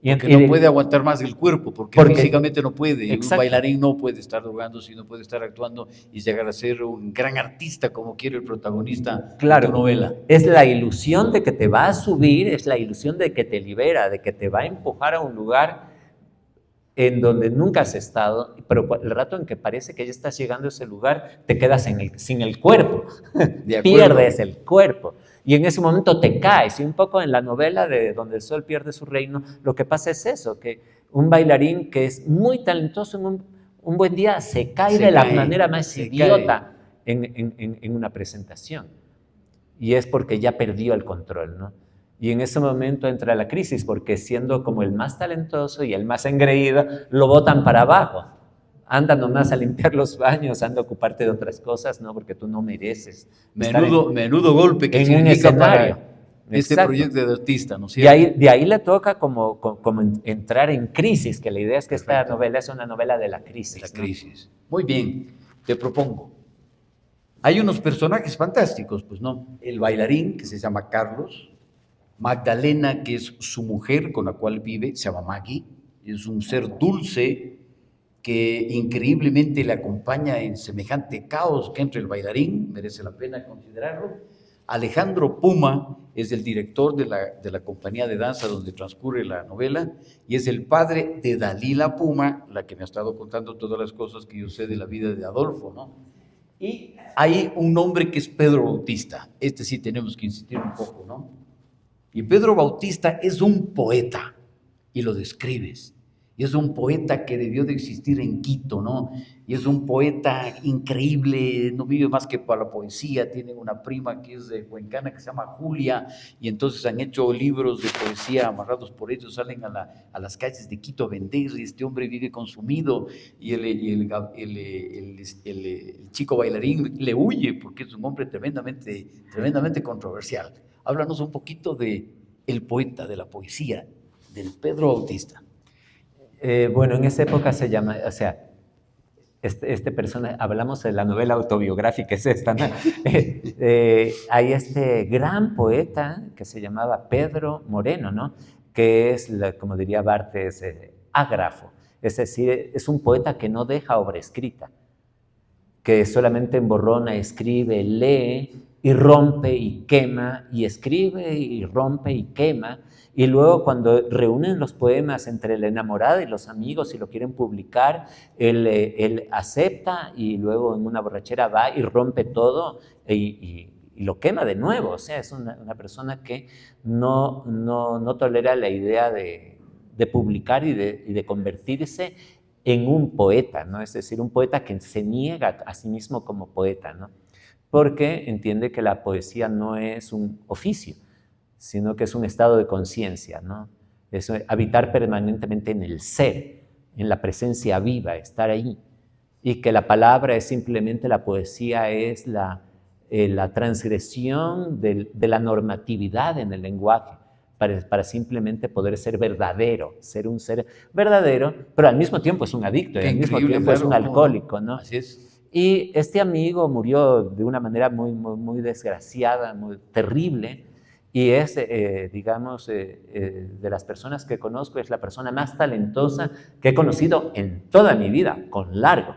Porque no puede aguantar más el cuerpo, porque físicamente no puede. Exacto. Un bailarín no puede estar drogándose, no puede estar actuando y llegar a ser un gran artista como quiere el protagonista de tu novela. Es la ilusión de que te va a subir, es la ilusión de que te libera, de que te va a empujar a un lugar en donde nunca has estado, pero el rato en que parece que ya estás llegando a ese lugar, te quedas sin el cuerpo, pierdes el cuerpo. Y en ese momento te caes. Y un poco en la novela de Donde el Sol pierde su reino, lo que pasa es eso, que un bailarín que es muy talentoso en un buen día se cae de la manera más idiota en una presentación. Y es porque ya perdió el control, ¿no? Y en ese momento entra la crisis, porque siendo como el más talentoso y el más engreído, lo botan para abajo. Anda nomás a limpiar los baños, anda a ocuparte de otras cosas, ¿no? Porque tú no mereces. Menudo golpe que en un escenario. Para este proyecto de artista, ¿no es Y cierto? de ahí le toca como entrar en crisis, que la idea es que esta novela es una novela de la crisis. La crisis. Muy bien, te propongo. Hay unos personajes fantásticos, pues no. El bailarín, que se llama Carlos. Magdalena, que es su mujer con la cual vive, se llama Maggie. Es un ser dulce que increíblemente le acompaña en semejante caos que entre el bailarín, merece la pena considerarlo. Alejandro Puma es el director de la compañía de danza donde transcurre la novela y es el padre de Dalila Puma, la que me ha estado contando todas las cosas que yo sé de la vida de Adolfo, ¿no? Y hay un hombre que es Pedro Bautista, este sí tenemos que insistir un poco, ¿no? Y Pedro Bautista es un poeta, y lo describes. Y es un poeta que debió de existir en Quito, ¿no? Y es un poeta increíble, no vive más que para la poesía. Tiene una prima que es de Cuencana que se llama Julia, y entonces han hecho libros de poesía amarrados por ellos, salen a las calles de Quito a vender, y este hombre vive consumido, y el chico bailarín le huye porque es un hombre tremendamente controversial. Háblanos un poquito de el poeta, de la poesía, del Pedro Bautista. Bueno, en esa época se llama, o sea, este personaje, hablamos de la novela autobiográfica, es esta, ¿no? Hay este gran poeta que se llamaba Pedro Moreno, ¿no? Que es, como diría Barthes, ágrafo, es decir, es un poeta que no deja obra escrita, que solamente emborrona, escribe, lee y rompe y quema, y escribe y rompe y quema. Y luego cuando reúnen los poemas entre la enamorada y los amigos y lo quieren publicar, él acepta y luego en una borrachera va y rompe todo y lo quema de nuevo. O sea, es una persona que no tolera la idea de publicar y de convertirse en un poeta, ¿no? Es decir, un poeta que se niega a sí mismo como poeta, ¿no? Porque entiende que la poesía no es un oficio, sino que es un estado de conciencia, ¿no? Es habitar permanentemente en el ser, en la presencia viva, estar ahí. Y que la palabra es simplemente, la poesía es la transgresión de la normatividad en el lenguaje, para simplemente poder ser verdadero, ser un ser verdadero, pero al mismo tiempo es un adicto, y al mismo tiempo es un alcohólico, ¿no? Así es. Y este amigo murió de una manera muy desgraciada, muy terrible, y es, digamos, de las personas que conozco, es la persona más talentosa que he conocido en toda mi vida, con largo.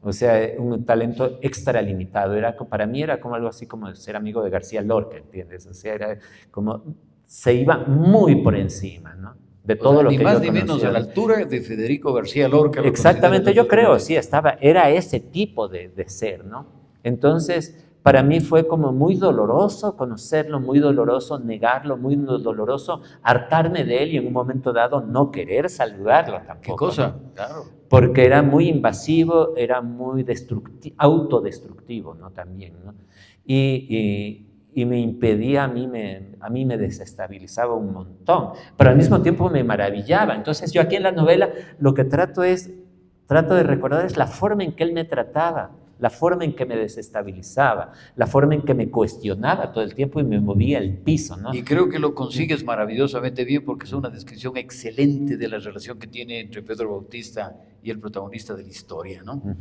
O sea, un talento extralimitado. Para mí era como algo así como ser amigo de García Lorca, ¿entiendes? O sea, era como, se iba muy por encima, ¿no? De todo lo que yo conocía. Ni más ni menos a la altura de Federico García Lorca. Exactamente, yo creo, sí, era ese tipo de ser, ¿no? Entonces, para mí fue como muy doloroso conocerlo, muy doloroso negarlo, muy doloroso hartarme de él y en un momento dado no querer saludarlo tampoco. ¿Qué cosa? ¿No? Claro. Porque era muy invasivo, era muy autodestructivo, ¿no? También, ¿no? Y me impedía, a mí me desestabilizaba un montón, pero al mismo tiempo me maravillaba. Entonces yo aquí en la novela lo que trato de recordar es la forma en que él me trataba, la forma en que me desestabilizaba, la forma en que me cuestionaba todo el tiempo y me movía el piso, ¿no? Y creo que lo consigues maravillosamente bien porque es una descripción excelente de la relación que tiene entre Pedro Bautista y el protagonista de la historia, ¿no? Uh-huh.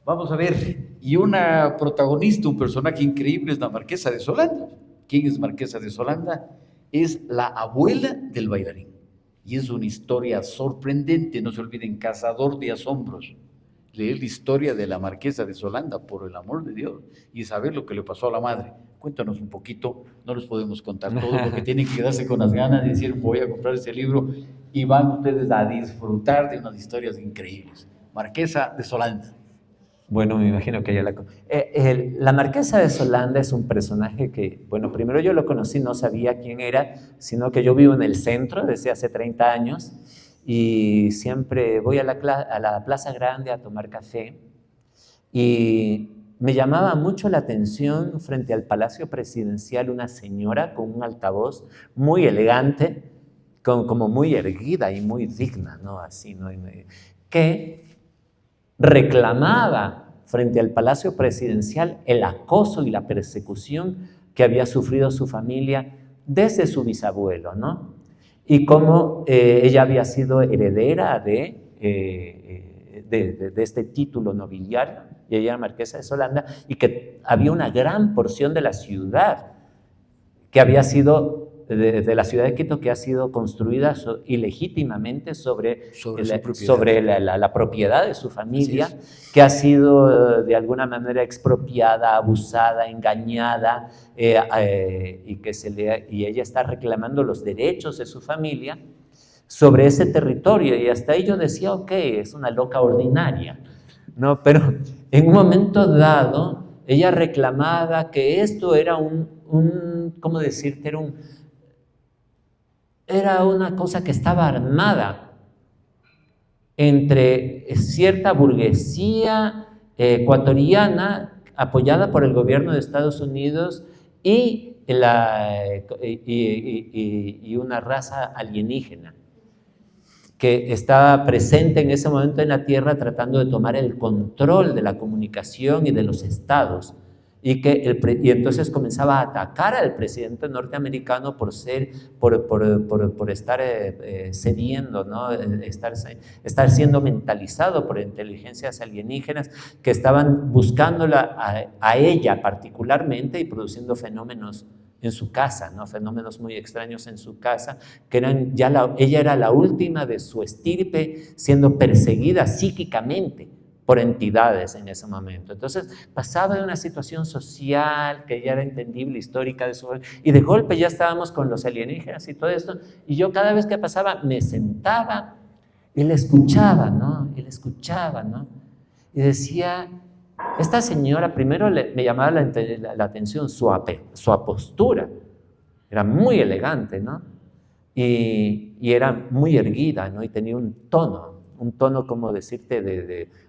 Vamos a ver, y una protagonista, un personaje increíble es la Marquesa de Solanda. ¿Quién es Marquesa de Solanda? Es la abuela del bailarín. Y es una historia sorprendente, no se olviden, cazador de asombros. leer la historia de la marquesa de Solanda, por el amor de Dios, y saber lo que le pasó a la madre. Cuéntanos un poquito, no les podemos contar todo, porque tienen que quedarse con las ganas de decir, voy a comprar ese libro, y van ustedes a disfrutar de unas historias increíbles. Marquesa de Solanda. Bueno, me imagino que ya la Marquesa de Solanda es un personaje que, bueno, primero yo lo conocí, no sabía quién era, sino que yo vivo en el centro desde hace 30 años y siempre voy a la Plaza Grande a tomar café y me llamaba mucho la atención frente al Palacio Presidencial una señora con un altavoz muy elegante, como muy erguida y muy digna, ¿no? Así, ¿no? Que reclamaba frente al Palacio Presidencial el acoso y la persecución que había sufrido su familia desde su bisabuelo, ¿no? Y cómo ella había sido heredera de este título nobiliario, y ella era Marquesa de Solanda, y que había una gran porción de la ciudad que había sido de la ciudad de Quito, que ha sido construida ilegítimamente sobre la propiedad de su familia, que ha sido de alguna manera expropiada, abusada, engañada, y ella está reclamando los derechos de su familia sobre ese territorio, y hasta ahí yo decía, ok, es una loca ordinaria, ¿no? Pero en un momento dado, ella reclamaba que esto era ¿cómo decirte? Era una cosa que estaba armada entre cierta burguesía ecuatoriana apoyada por el gobierno de Estados Unidos y una raza alienígena que estaba presente en ese momento en la Tierra tratando de tomar el control de la comunicación y de los estados. Y entonces comenzaba a atacar al presidente norteamericano por estar cediendo, ¿no? estar siendo mentalizado por inteligencias alienígenas que estaban buscándola a ella particularmente y produciendo fenómenos en su casa, ¿no? Fenómenos muy extraños en su casa, que ella era la última de su estirpe siendo perseguida psíquicamente por entidades en ese momento. Entonces pasaba de una situación social que ya era entendible, histórica, y de golpe ya estábamos con los alienígenas y todo esto, y yo cada vez que pasaba me sentaba y le escuchaba, ¿no? Y decía, esta señora primero me llamaba la atención su postura, era muy elegante, ¿no? Y era muy erguida, ¿no? Y tenía un tono como decirte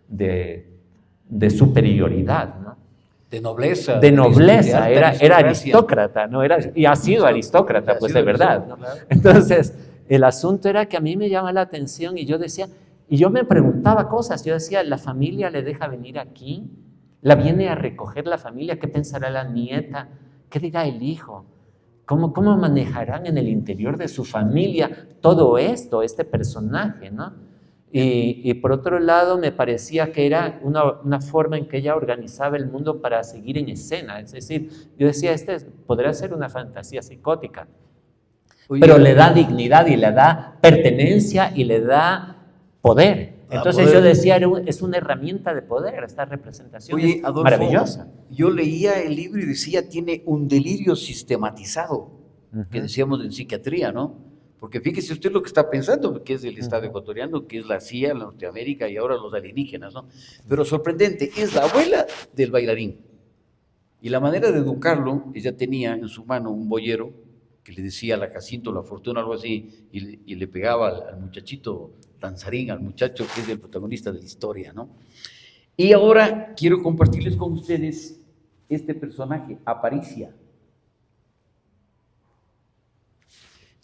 de superioridad, ¿no? De nobleza. De nobleza, era aristócrata, ¿no? Y ha sido aristócrata, pues de verdad, ¿no? Entonces, el asunto era que a mí me llama la atención y yo decía, y yo me preguntaba cosas, yo decía, ¿la familia le deja venir aquí? ¿La viene a recoger la familia? ¿Qué pensará la nieta? ¿Qué dirá el hijo? ¿Cómo manejarán en el interior de su familia todo esto, este personaje, ¿no? Y por otro lado me parecía que era una forma en que ella organizaba el mundo para seguir en escena, es decir, yo decía, podría ser una fantasía psicótica, pero le da dignidad y le da pertenencia y le da poder. Entonces yo decía, es una herramienta de poder, esta representación es Adolfo, maravillosa. Yo leía el libro y decía, tiene un delirio sistematizado, que decíamos en psiquiatría, ¿no? Porque fíjese usted lo que está pensando, que es el Estado ecuatoriano, que es la CIA, la Norteamérica y ahora los alienígenas, ¿no? Pero sorprendente, es la abuela del bailarín. Y la manera de educarlo, ella tenía en su mano un boyero que le decía la Jacinto, la Fortuna, algo así, y le pegaba al muchachito danzarín, al muchacho que es el protagonista de la historia, ¿no? Y ahora quiero compartirles con ustedes este personaje, Aparicia.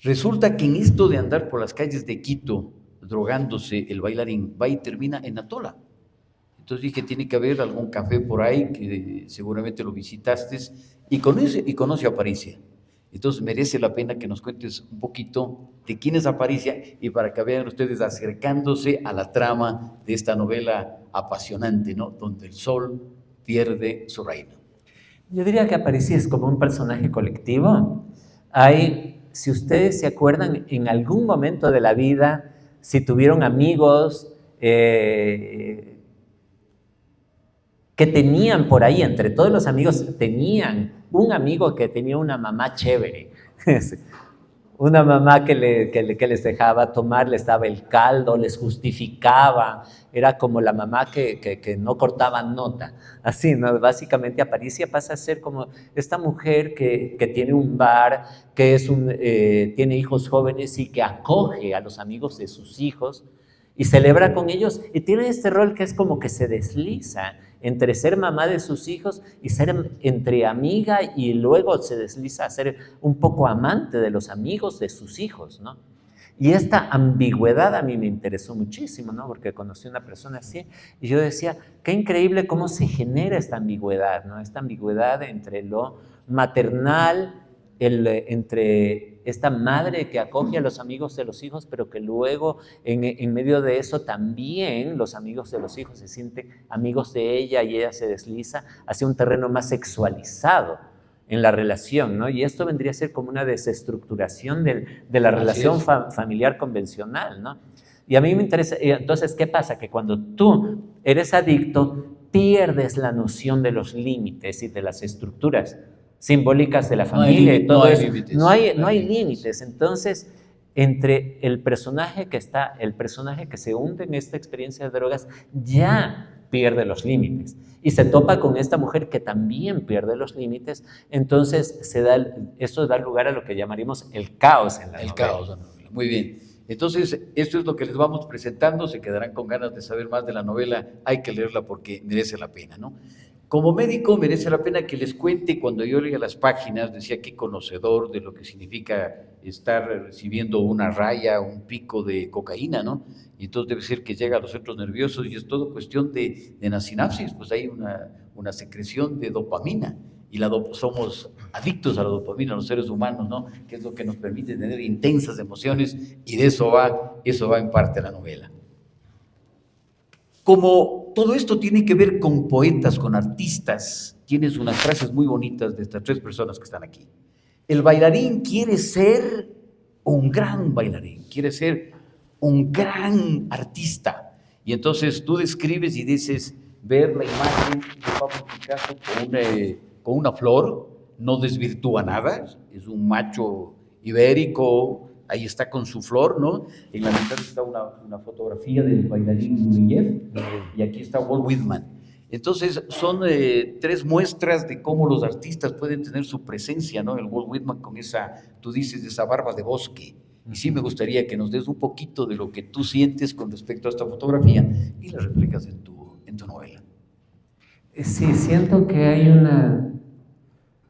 Resulta que en esto de andar por las calles de Quito, drogándose el bailarín, va y termina en Atola. Entonces dije, tiene que haber algún café por ahí, que seguramente lo visitaste, y conoce a Aparicia. Entonces merece la pena que nos cuentes un poquito de quién es Aparicia, y para que vean ustedes acercándose a la trama de esta novela apasionante, ¿no? Donde el sol pierde su reino. Yo diría que Aparicia es como un personaje colectivo. Si ustedes se acuerdan, en algún momento de la vida, si tuvieron amigos que tenían por ahí, entre todos los amigos, tenían un amigo que tenía una mamá chévere. Una mamá que les dejaba tomar, les daba el caldo, les justificaba, era como la mamá que no cortaba nota, así, ¿no? Básicamente Aparicia pasa a ser como esta mujer que tiene un bar, que tiene hijos jóvenes y que acoge a los amigos de sus hijos y celebra con ellos, y tiene este rol que es como que se desliza entre ser mamá de sus hijos y ser entre amiga, y luego se desliza a ser un poco amante de los amigos de sus hijos, ¿no? Y esta ambigüedad a mí me interesó muchísimo, ¿no? Porque conocí a una persona así y yo decía, qué increíble cómo se genera esta ambigüedad, ¿no? Esta ambigüedad entre lo maternal, entre esta madre que acoge a los amigos de los hijos, pero que luego en medio de eso también los amigos de los hijos se sienten amigos de ella y ella se desliza hacia un terreno más sexualizado en la relación, ¿no? Y esto vendría a ser como una desestructuración de la relación familiar convencional, ¿no? Y a mí me interesa, entonces, ¿qué pasa? Que cuando tú eres adicto, pierdes la noción de los límites y de las estructuras simbólicas de la familia y todo eso. No hay límites. Entonces, entre el personaje que se hunde en esta experiencia de drogas, ya pierde los límites. Y se topa con esta mujer que también pierde los límites. Entonces, eso da lugar a lo que llamaríamos el caos en la novela. El caos en la novela. Muy bien. Entonces, esto es lo que les vamos presentando. Se quedarán con ganas de saber más de la novela. Hay que leerla porque merece la pena, ¿no? Como médico merece la pena que les cuente, cuando yo leía las páginas, decía que conocedor de lo que significa estar recibiendo una raya, un pico de cocaína, ¿no? Y entonces debe ser que llega a los centros nerviosos y es todo cuestión de la sinapsis, pues hay una secreción de dopamina y somos adictos a la dopamina los seres humanos, ¿no? Que es lo que nos permite tener intensas emociones, y de eso va en parte la novela. Como todo esto tiene que ver con poetas, con artistas, tienes unas frases muy bonitas de estas tres personas que están aquí. El bailarín quiere ser un gran bailarín, quiere ser un gran artista. Y entonces tú describes y dices, ver la imagen de Pablo Picasso con una flor no desvirtúa nada, es un macho ibérico, ahí está con su flor, ¿no? En la mitad está una fotografía del bailarín Nureyev y aquí está Walt Whitman. Entonces son tres muestras de cómo los artistas pueden tener su presencia, ¿no? El Walt Whitman con tú dices, esa barba de bosque. Y sí me gustaría que nos des un poquito de lo que tú sientes con respecto a esta fotografía y la replicas en tu novela. Sí, siento que hay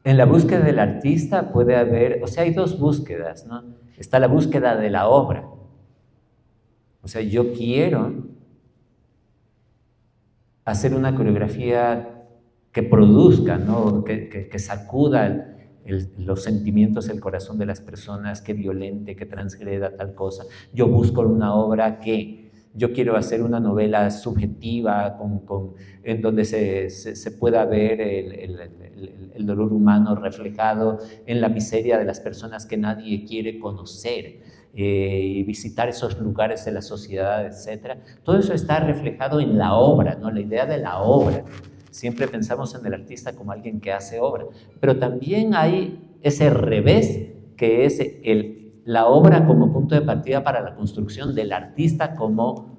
en la búsqueda del artista puede haber, o sea, hay dos búsquedas, ¿no? Está la búsqueda de la obra. O sea, yo quiero hacer una coreografía que produzca, ¿no? Que sacuda los sentimientos, el corazón de las personas, que violente, que transgreda tal cosa. Yo busco una obra yo quiero hacer una novela subjetiva en donde se pueda ver el dolor humano reflejado en la miseria de las personas que nadie quiere conocer, y visitar esos lugares de la sociedad, etc. Todo eso está reflejado en la obra, ¿no? La idea de la obra. Siempre pensamos en el artista como alguien que hace obra, pero también hay ese revés, que es la obra como punto de partida para la construcción del artista como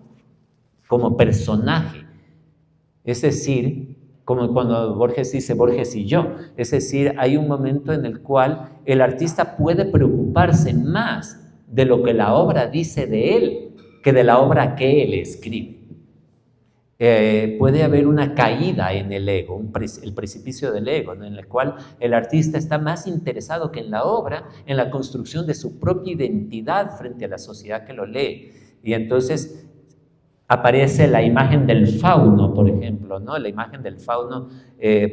personaje. Es decir, como cuando Borges dice Borges y yo, es decir, hay un momento en el cual el artista puede preocuparse más de lo que la obra dice de él que de la obra que él escribe. Puede haber una caída en el ego, el precipicio del ego, ¿no? En el cual el artista está más interesado que en la obra, en la construcción de su propia identidad frente a la sociedad que lo lee. Y entonces aparece la imagen del fauno, por ejemplo, ¿no? La imagen del fauno,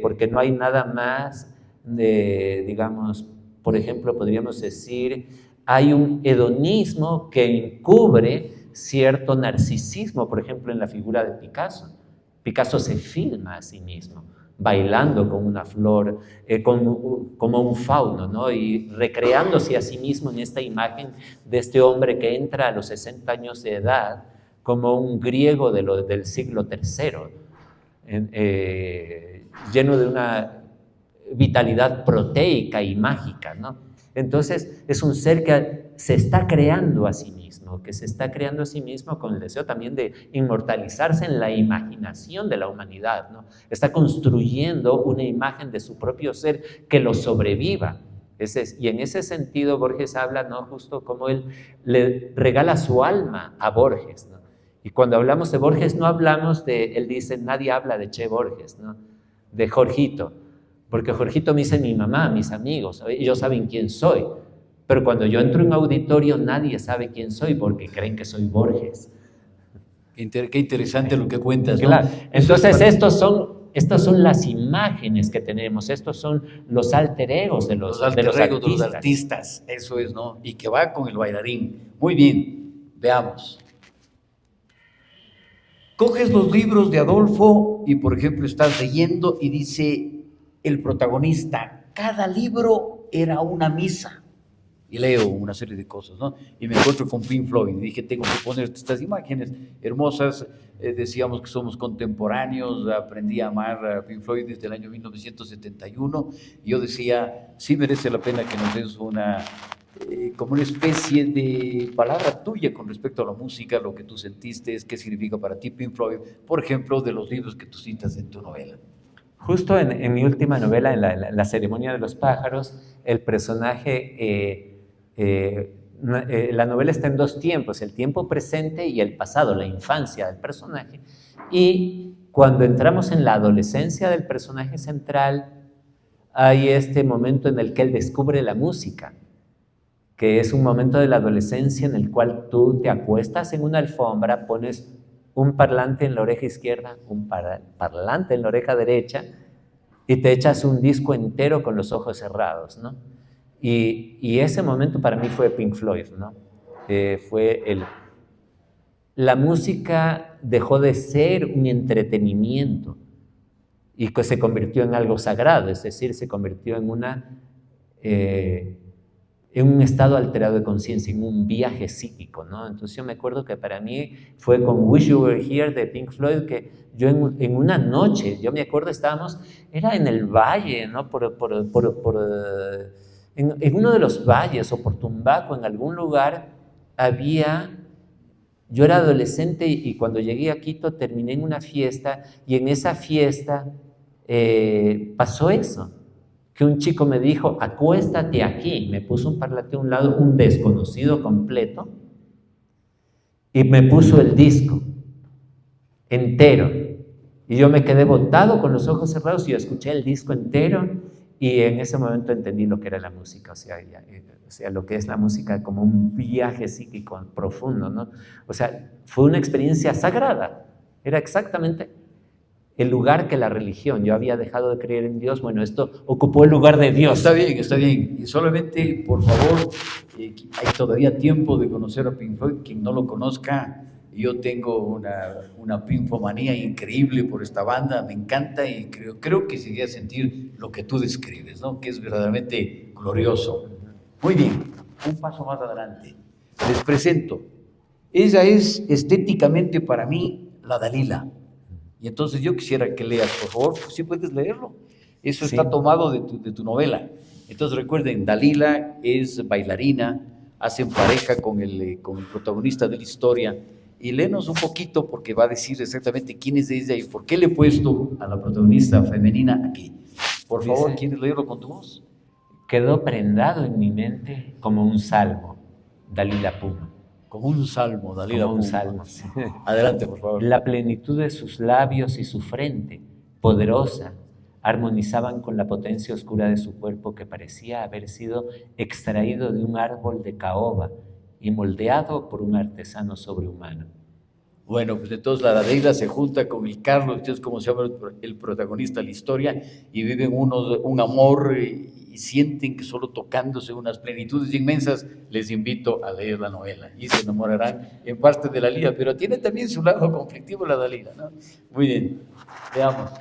porque no hay nada más digamos, por ejemplo, podríamos decir, hay un hedonismo que encubre cierto narcisismo, por ejemplo, en la figura de Picasso. Picasso se filma a sí mismo, bailando con una flor, como un fauno, ¿no? Y recreándose a sí mismo en esta imagen de este hombre que entra a los 60 años de edad como un griego del siglo III. lleno de una vitalidad proteica y mágica, ¿no? Entonces, es un ser que se está creando a sí mismo, con el deseo también de inmortalizarse en la imaginación de la humanidad, ¿no? Está construyendo una imagen de su propio ser que lo sobreviva. Y en ese sentido Borges habla, ¿no?, justo como él le regala su alma a Borges, ¿no? Y cuando hablamos de Borges no hablamos él dice, nadie habla de Che Borges, ¿no?, de Jorgito, porque Jorgito me dice mi mamá, mis amigos, ellos saben quién soy, pero cuando yo entro en un auditorio nadie sabe quién soy porque creen que soy Borges. Qué interesante lo que cuentas, ¿no? Claro. Entonces estas son las imágenes que tenemos, estos son los alter egos de los artistas, eso es, ¿no? Y que va con el bailarín. Muy bien, veamos. Coges los libros de Adolfo y, por ejemplo, estás leyendo y dice el protagonista, cada libro era una misa. Y leo una serie de cosas, ¿no? Y me encuentro con Pink Floyd y dije, tengo que poner estas imágenes hermosas. Decíamos que somos contemporáneos, aprendí a amar a Pink Floyd desde el año 1971. Y yo decía, sí merece la pena que nos des como una especie de palabra tuya con respecto a la música, lo que tú sentiste, qué significa para ti Pink Floyd, por ejemplo, de los libros que tú citas en tu novela. Justo en mi última novela, en la Ceremonia de los Pájaros, el personaje, la novela está en dos tiempos, el tiempo presente y el pasado, la infancia del personaje. Y cuando entramos en la adolescencia del personaje central, hay este momento en el que él descubre la música, que es un momento de la adolescencia en el cual tú te acuestas en una alfombra, pones un parlante en la oreja izquierda, un parlante en la oreja derecha y te echas un disco entero con los ojos cerrados, ¿no? Y ese momento para mí fue Pink Floyd, ¿no? La música dejó de ser un entretenimiento y que se convirtió en algo sagrado, es decir, se convirtió en un estado alterado de conciencia, en un viaje psíquico, ¿no? Entonces yo me acuerdo que para mí fue con Wish You Were Here de Pink Floyd que yo en una noche, yo me acuerdo era en el valle, ¿no? En uno de los valles o por Tumbaco, en algún lugar yo era adolescente y cuando llegué a Quito terminé en una fiesta y en esa fiesta pasó eso. Que un chico me dijo, acuéstate aquí, me puso un parlante a un lado, un desconocido completo, y me puso el disco entero. Y yo me quedé botado con los ojos cerrados y yo escuché el disco entero y en ese momento entendí lo que era la música, o sea, lo que es la música como un viaje psíquico profundo, ¿no? O sea, fue una experiencia sagrada, era exactamente el lugar que la religión. Yo había dejado de creer en Dios, bueno, esto ocupó el lugar de Dios. Está bien. Y solamente, por favor, hay todavía tiempo de conocer a Pink Floyd. Quien no lo conozca, yo tengo una pinfomanía increíble por esta banda, me encanta y creo que llegué a sentir lo que tú describes, ¿no? Que es verdaderamente glorioso. Muy bien, un paso más adelante. Les presento. Ella es estéticamente para mí la Dalila. Y entonces yo quisiera que leas, por favor, si puedes leerlo. Eso sí. Está tomado de tu novela. Entonces recuerden, Dalila es bailarina, hacen pareja con el protagonista de la historia. Y léenos un poquito porque va a decir exactamente quién es ella y por qué le he puesto a la protagonista femenina aquí. Por favor, ¿quieres leerlo con tu voz? Quedó prendado en mi mente como un salmo, Dalila Puma. Como un salmo, Dalila Como un Puma. salmo, sí. Adelante, por favor. La plenitud de sus labios y su frente, poderosa, armonizaban con la potencia oscura de su cuerpo que parecía haber sido extraído de un árbol de caoba y moldeado por un artesano sobrehumano. Bueno, pues entonces la Dalila se junta con el Carlos, que es como se llama el protagonista de la historia, y viven un amor y sienten que solo tocándose unas plenitudes inmensas. Les invito a leer la novela y se enamorarán en parte de la Dalila, pero tiene también su lado conflictivo la Dalila, ¿no? Muy bien, veamos.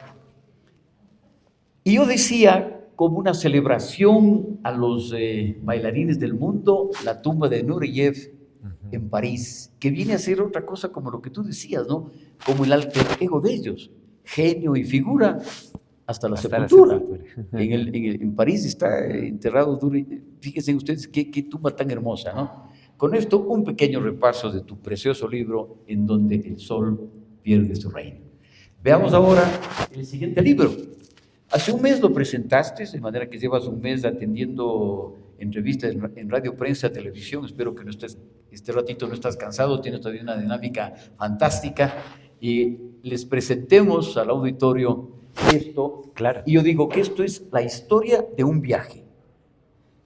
Y yo decía, como una celebración a los bailarines del mundo, la tumba de Nureyev en París, que viene a ser otra cosa como lo que tú decías, ¿no? Como el alter ego de ellos. genio y figura hasta la Hasta sepultura. sepultura. En París está enterrado, fíjense ustedes qué tumba tan hermosa, ¿no? Con esto, un pequeño repaso de tu precioso libro, En donde el sol pierde su reino. Veamos ahora el siguiente libro. Hace un mes lo presentaste, de manera que llevas un mes atendiendo entrevistas en radio, prensa, televisión. Espero que no estés, este ratito no estás cansado, tienes todavía una dinámica fantástica. Y les presentemos al auditorio esto. Claro. Y yo digo que esto es la historia de un viaje.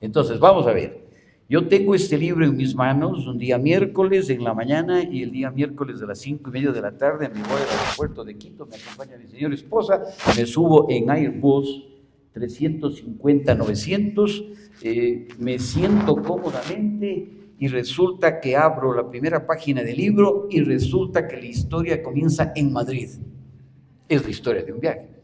Entonces, vamos a ver. Yo tengo este libro en mis manos un día miércoles en la mañana y el día miércoles de las 5:30 de la tarde me voy al aeropuerto de Quito, me acompaña mi señora esposa, me subo en Airbus 350-900, me siento cómodamente y resulta que abro la primera página del libro y resulta que la historia comienza en Madrid. Es la historia de un viaje.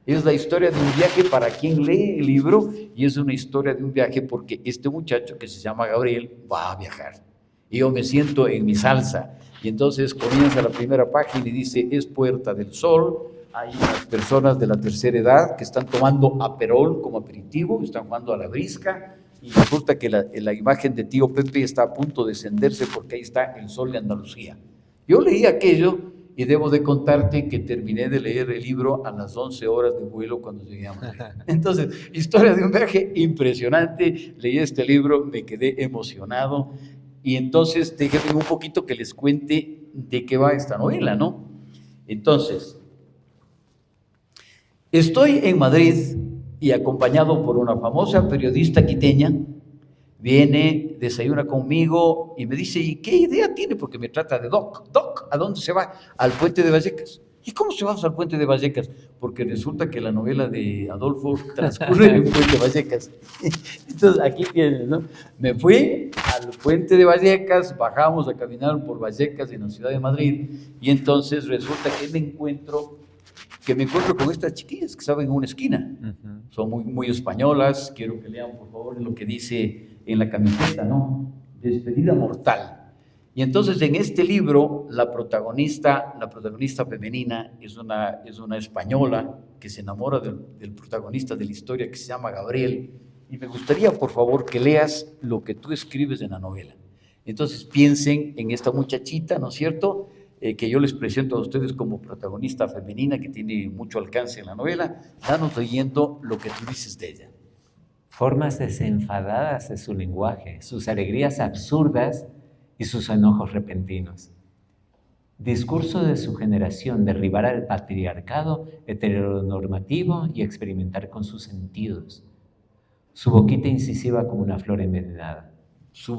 Es la historia de un viaje para quien lee el libro y es una historia de un viaje porque este muchacho que se llama Gabriel va a viajar. Y yo me siento en mi salsa y entonces comienza la primera página y dice, es Puerta del Sol, hay unas personas de la tercera edad que están tomando aperol como aperitivo, están jugando a la brisca y resulta que la imagen de tío Pepe está a punto de encenderse porque ahí está el sol de Andalucía. Yo leí aquello y debo de contarte que terminé de leer el libro a las 11 horas de vuelo cuando llegué a Madrid. Entonces, historia de un viaje impresionante. Leí este libro, me quedé emocionado. Y entonces, déjenme un poquito que les cuente de qué va esta novela, ¿no? Entonces, estoy en Madrid y acompañado por una famosa periodista quiteña. Viene, desayuna conmigo y me dice, ¿y qué idea tiene? Porque me trata de Doc, ¿a dónde se va? Al Puente de Vallecas. ¿Y cómo se va al Puente de Vallecas? Porque resulta que la novela de Adolfo transcurre en Puente de Vallecas. Entonces, aquí tienes, ¿no? Me fui al Puente de Vallecas, bajamos a caminar por Vallecas en la ciudad de Madrid y entonces resulta que me encuentro con estas chiquillas que estaban en una esquina. Son muy españolas. Quiero que lean, por favor, lo que dice en la camiseta, ¿no? Despedida mortal. Y entonces en este libro la protagonista femenina es una española que se enamora del protagonista de la historia que se llama Gabriel. Y me gustaría, por favor, que leas lo que tú escribes en la novela. Entonces piensen en esta muchachita, ¿no es cierto?, que yo les presento a ustedes como protagonista femenina que tiene mucho alcance en la novela. Danos leyendo lo que tú dices de ella. Formas desenfadadas de su lenguaje, sus alegrías absurdas y sus enojos repentinos. Discurso de su generación, derribar al patriarcado heteronormativo y experimentar con sus sentidos. Su boquita incisiva como una flor envenenada. Su